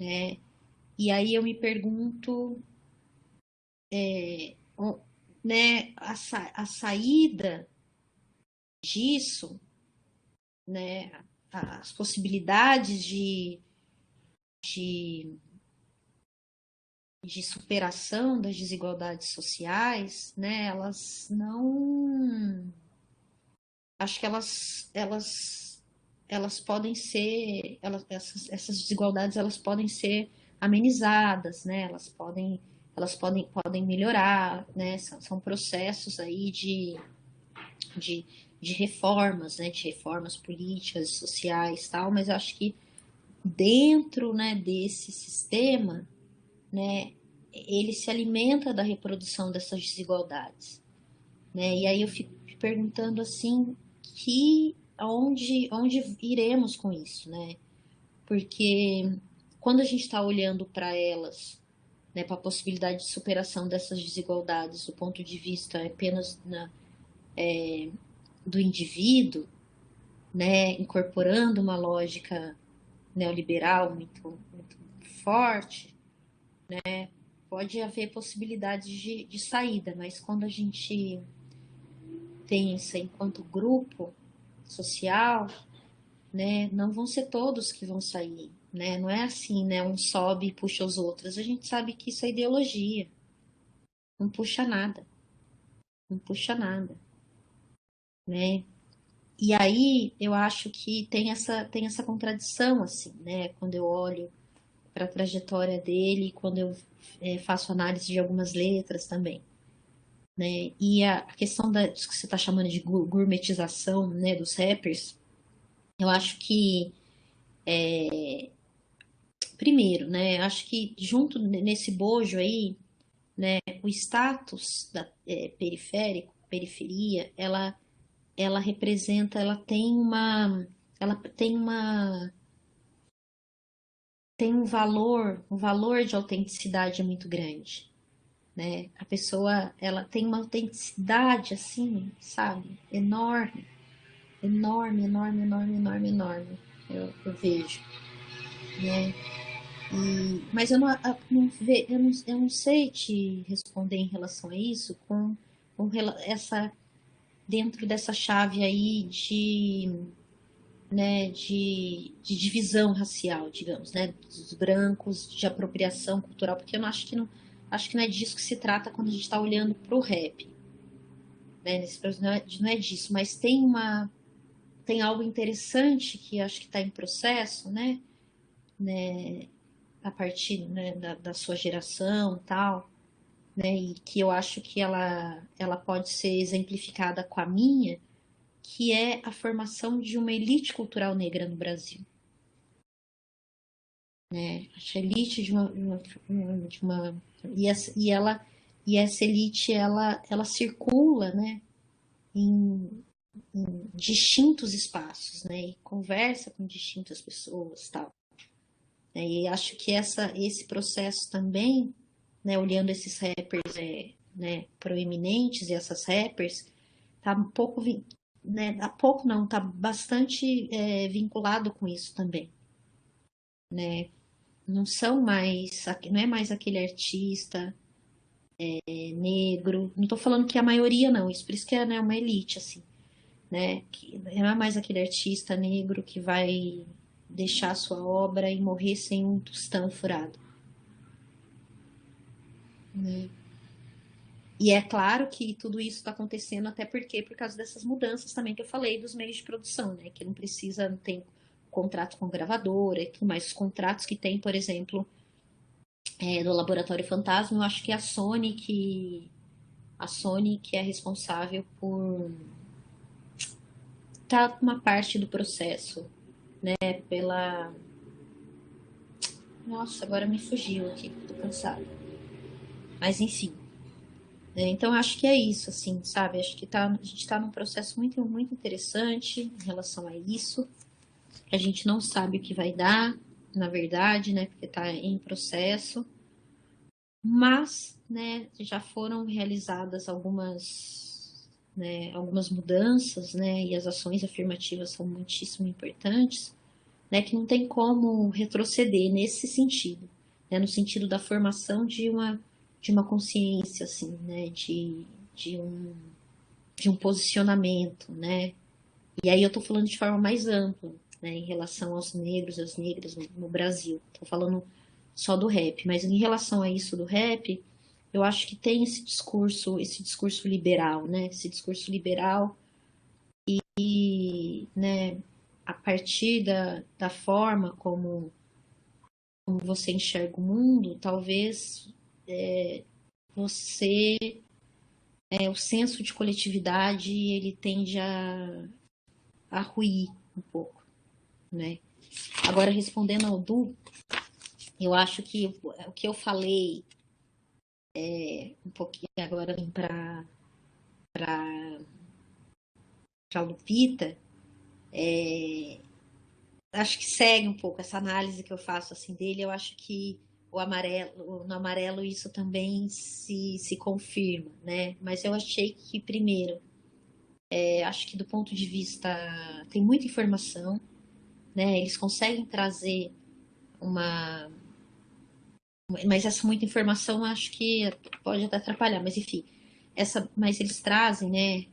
Speaker 2: né? E aí eu me pergunto, né, a saída disso, né, as possibilidades de, de superação das desigualdades sociais, né, elas não, acho que elas podem ser, essas desigualdades elas podem ser amenizadas, né, podem melhorar, né, são processos aí de, de reformas, né, de reformas políticas, sociais, tal, mas acho que dentro, né, desse sistema, né, ele se alimenta da reprodução dessas desigualdades, né? E aí eu fico me perguntando assim, onde iremos com isso, né? Porque quando a gente está olhando para elas, né, para a possibilidade de superação dessas desigualdades do ponto de vista apenas do indivíduo, né, incorporando uma lógica neoliberal muito forte, pode haver possibilidades de saída, mas quando a gente pensa enquanto grupo social, né, não vão ser todos que vão sair, né? Não é assim, né? Um sobe e puxa os outros. A gente sabe que isso é ideologia. Não puxa nada. Não puxa nada, né? E aí eu acho que tem essa contradição, assim, né? Quando eu olho para a trajetória dele, quando eu faço análise de algumas letras também, né? E a questão disso que você está chamando de gourmetização, né, dos rappers, eu acho que, primeiro, né, acho que junto nesse bojo aí, né, o status da periferia, ela representa, tem um valor de autenticidade muito grande, né? A pessoa, ela tem uma autenticidade assim, sabe? Enorme, enorme, enorme, enorme, enorme, enorme. eu vejo, né? Mas eu não sei te responder em relação a isso com essa dentro dessa chave aí de divisão racial, digamos, né, dos brancos, de apropriação cultural, porque eu acho que não é disso que se trata quando a gente está olhando para o rap, né, não é disso, mas tem algo interessante que acho que está em processo, né, a partir, né, da sua geração e tal, né, e que eu acho que ela pode ser exemplificada com a minha, que é a formação de uma elite cultural negra no Brasil. Né? A elite de uma e essa elite ela circula, né, em, em distintos espaços, né, e conversa com distintas pessoas, tal. E acho que esse processo também, né, olhando esses rappers, né, proeminentes e essas rappers, tá um pouco, né, há pouco não, tá bastante vinculado com isso também, né? Não é mais aquele artista negro. Não estou falando que é a maioria não, isso por isso que é, né, uma elite assim, né? Que não é mais aquele artista negro que vai deixar a sua obra e morrer sem um tostão furado, né? E é claro que tudo isso está acontecendo até porque por causa dessas mudanças também que eu falei dos meios de produção, né? Que não tem contrato com gravadora e tudo mais. Os contratos que tem, por exemplo, do Laboratório Fantasma, eu acho que é a Sony que é responsável por tá uma parte do processo, né? Pela Nossa, agora me fugiu aqui, tô cansada. Mas enfim. Então acho que é isso, assim, sabe? Acho que a gente está num processo muito, muito interessante em relação a isso. A gente não sabe o que vai dar, na verdade, né? Porque está em processo. Mas, né, já foram realizadas algumas mudanças, né? E as ações afirmativas são muitíssimo importantes, né? Que não tem como retroceder nesse sentido, né? No sentido da formação de uma consciência, assim, né? De um, de um posicionamento, né? E aí eu estou falando de forma mais ampla, né? Em relação aos negros e às negras no Brasil. Estou falando só do rap, mas em relação a isso do rap, eu acho que tem esse discurso liberal, né? Esse discurso liberal e, né, a partir da forma como você enxerga o mundo, talvez você, o senso de coletividade, ele tende a ruir um pouco, né? Agora, respondendo ao Du, eu acho que o que eu falei um pouquinho agora para Lupita, acho que segue um pouco essa análise que eu faço assim dele. Eu acho que no amarelo isso também se confirma, né? Mas eu achei que primeiro, acho que do ponto de vista tem muita informação, né? Eles conseguem trazer mas essa muita informação acho que pode até atrapalhar, mas enfim, mas eles trazem, né?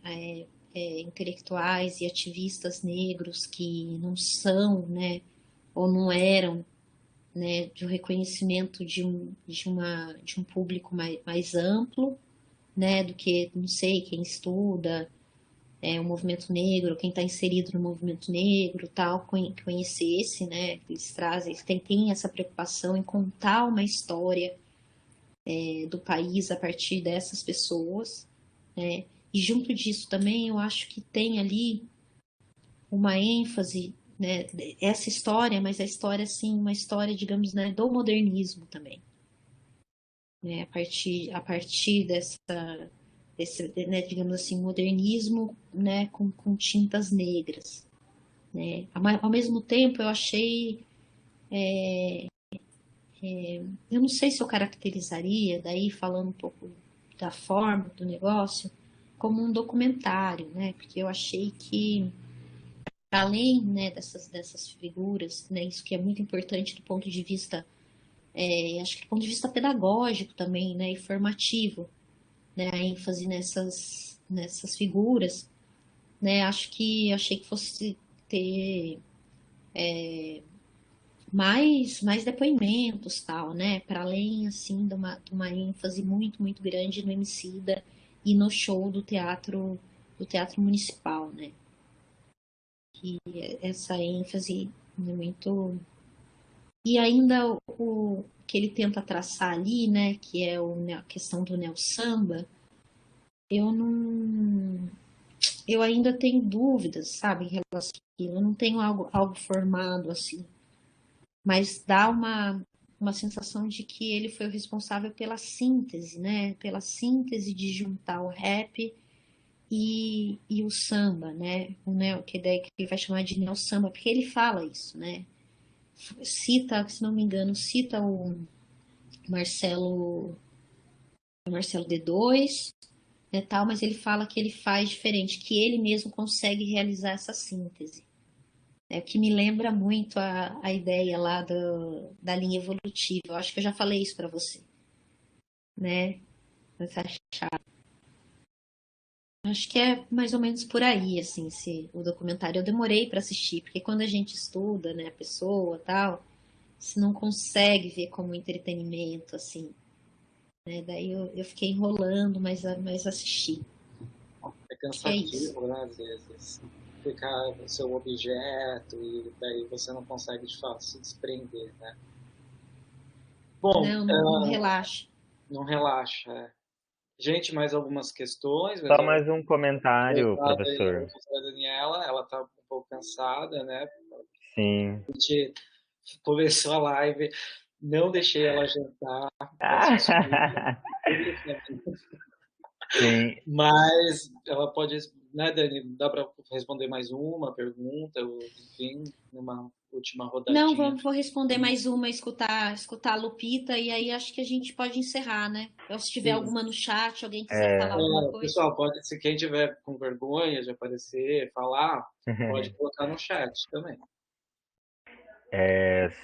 Speaker 2: Intelectuais e ativistas negros que não são, né? Ou não eram, né, de um reconhecimento de um público mais amplo, né, do que, não sei, quem estuda o movimento negro, quem está inserido no movimento negro, tal, conhecesse, né, eles têm essa preocupação em contar uma história do país a partir dessas pessoas, né, e junto disso também eu acho que tem ali uma ênfase, né, essa história, mas a história, assim, uma história, digamos, né, do modernismo também. Né, a partir desse, né, digamos assim, modernismo, né, com tintas negras. Né. Ao mesmo tempo, eu achei... eu não sei se eu caracterizaria, daí falando um pouco da forma do negócio, como um documentário, né, porque eu achei que além, né, dessas figuras, né, isso que é muito importante do ponto de vista, acho que do ponto de vista pedagógico também, né, e formativo, né, a ênfase nessas figuras, né, achei que fosse ter mais depoimentos, tal, né, para além, assim, de uma ênfase muito, muito grande no Emicida e no show do teatro municipal, né, que essa ênfase é muito. E ainda o que ele tenta traçar ali, né, que é a questão do neo samba, eu não, eu ainda tenho dúvidas, sabe, em relação a aquilo. Eu não tenho algo formado assim, mas dá uma sensação de que ele foi o responsável pela síntese, né, pela síntese de juntar o rap e o samba, né, que daí que ele vai chamar de neo samba, porque ele fala isso, né, cita, se não me engano, cita o Marcelo, Marcelo D2, né, tal, mas ele fala que ele faz diferente, que ele mesmo consegue realizar essa síntese. É o que me lembra muito a ideia lá da linha evolutiva. Eu acho que eu já falei isso para você, né? Acho que é mais ou menos por aí, assim, o documentário. Eu demorei para assistir, porque quando a gente estuda, né, a pessoa, tal, você não consegue ver como entretenimento, assim, né? Daí eu fiquei enrolando, mas assisti.
Speaker 1: É
Speaker 2: Acho que é isso.
Speaker 1: cansativo, né, às vezes. Ficar no seu objeto e daí você não consegue de fato se desprender, né? Bom,
Speaker 2: Não, não relaxa.
Speaker 1: não relaxa. Gente, mais algumas questões, mais
Speaker 4: Só
Speaker 1: alguma
Speaker 4: mais um comentário,
Speaker 1: coisa aí, a
Speaker 4: professor.
Speaker 1: professora Daniela, ela está um pouco cansada, né?
Speaker 4: Sim.
Speaker 1: A gente começou a live, não deixei ela jantar, peço desculpa.
Speaker 4: Sim.
Speaker 1: Mas ela pode, né, Dani, dá para responder mais uma pergunta, ou, enfim, numa última
Speaker 2: Não,
Speaker 1: rodadinha.
Speaker 2: vou responder mais uma, escutar a Lupita, e aí acho que a gente pode encerrar, né? Ou se tiver
Speaker 1: Sim.
Speaker 2: alguma no chat, alguém quiser falar alguma coisa.
Speaker 1: Pessoal, pode, se quem tiver com vergonha de aparecer, falar, pode colocar no chat também.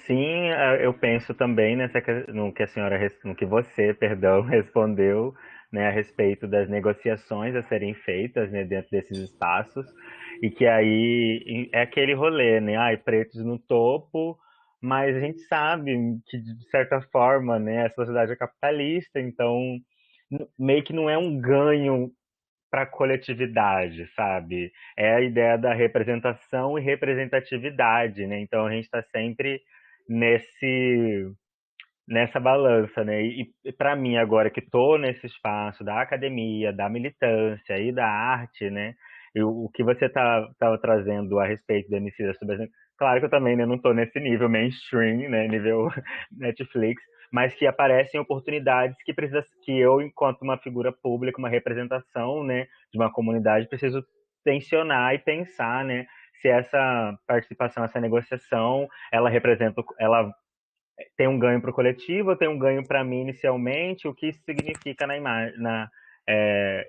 Speaker 4: Sim, eu penso também no que a senhora, no que você, perdão, respondeu, né, a respeito das negociações a serem feitas, né, dentro desses espaços, e que aí é aquele rolê, né, ai, pretos no topo, mas a gente sabe que, de certa forma, né, a sociedade é capitalista, então meio que não é um ganho para a coletividade, sabe? É a ideia da representação e representatividade, né? Então a gente está sempre nesse nessa balança, né? E para mim agora que estou nesse espaço da academia, da militância e da arte, né? E o que você tá trazendo a respeito do Emicida sobre, claro que eu também, né, não estou nesse nível mainstream, né, nível Netflix, mas que aparecem oportunidades que eu, enquanto uma figura pública, uma representação, né, de uma comunidade, preciso tensionar e pensar, né, se essa participação, essa negociação, ela tem um ganho para o coletivo, tem um ganho para mim inicialmente, o que isso significa na imagem,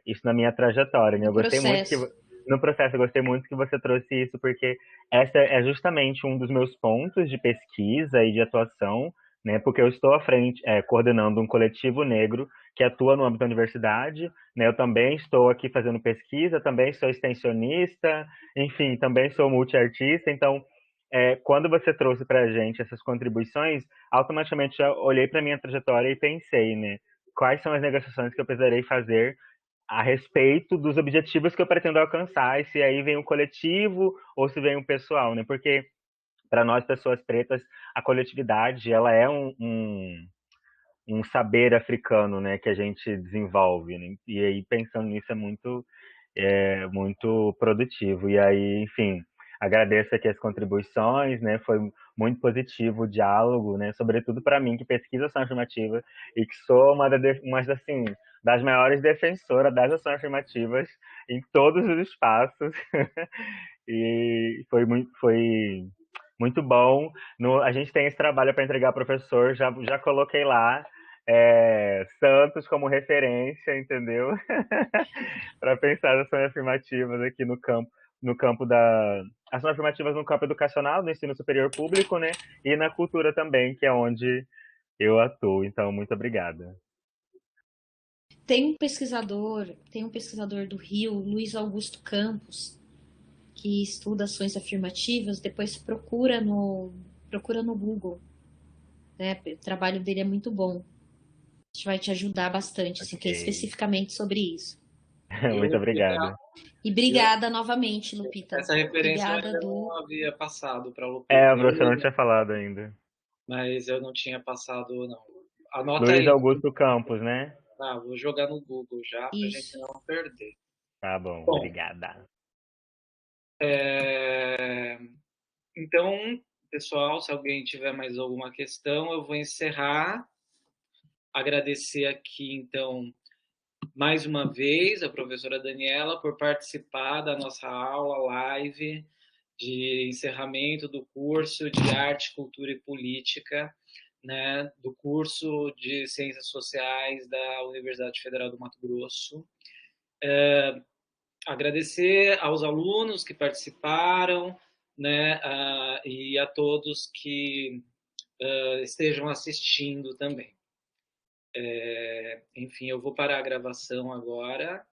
Speaker 4: isso na minha trajetória, né?
Speaker 2: No
Speaker 4: Eu gostei muito que
Speaker 2: processo.
Speaker 4: no processo eu gostei muito que você trouxe isso, porque essa é justamente um dos meus pontos de pesquisa e de atuação, né? Porque eu estou à frente, coordenando um coletivo negro que atua no âmbito da universidade, né? Eu também estou aqui fazendo pesquisa, também sou extensionista, enfim, também sou multiartista, então quando você trouxe para a gente essas contribuições, automaticamente já olhei para minha trajetória e pensei, né? Quais são as negociações que eu precisarei fazer a respeito dos objetivos que eu pretendo alcançar, e se aí vem o coletivo ou se vem o pessoal, né? Porque para nós, pessoas pretas, a coletividade, ela é um saber africano, né, que a gente desenvolve, né? E aí, pensando nisso, muito produtivo. E aí, enfim, agradeço aqui as contribuições, né? Foi muito positivo o diálogo, né? Sobretudo para mim que pesquisa ação afirmativa e que sou uma assim, das maiores defensoras das ações afirmativas em todos os espaços. E foi muito bom. A gente tem esse trabalho para entregar, professor, já coloquei lá. Santos como referência, entendeu? Para pensar ações afirmativas aqui no campo ações afirmativas no campo educacional, no ensino superior público, né? E na cultura também, que é onde eu atuo. Então, muito obrigada.
Speaker 2: Tem um pesquisador do Rio, Luiz Augusto Campos, que estuda ações afirmativas, depois procura no Google, né? O trabalho dele é muito bom. A gente vai te ajudar bastante, assim, que é
Speaker 4: Ok.
Speaker 2: especificamente sobre isso.
Speaker 4: Muito
Speaker 1: Eu,
Speaker 4: obrigada.
Speaker 2: E obrigada novamente, Lupita.
Speaker 1: essa referência eu
Speaker 2: Obrigada,
Speaker 1: ainda
Speaker 2: Du.
Speaker 1: não havia passado para a
Speaker 4: É,
Speaker 1: Lupita,
Speaker 4: o professor não tinha falado ainda.
Speaker 1: mas eu não tinha passado, não. Anota
Speaker 4: Luiz
Speaker 1: aí,
Speaker 4: Augusto Campos, né?
Speaker 1: tá? Vou jogar no Google já para a gente
Speaker 2: Isso.
Speaker 1: não perder.
Speaker 4: Tá bom,
Speaker 1: Bom,
Speaker 4: obrigada.
Speaker 1: então, pessoal, se alguém tiver mais alguma questão, eu vou encerrar. Agradecer aqui, então, mais uma vez a professora Daniela por participar da nossa aula live de encerramento do curso de Arte, Cultura e Política, né, do curso de Ciências Sociais da Universidade Federal do Mato Grosso. Agradecer aos alunos que participaram, né, e a todos que estejam assistindo também. Enfim, eu vou parar a gravação agora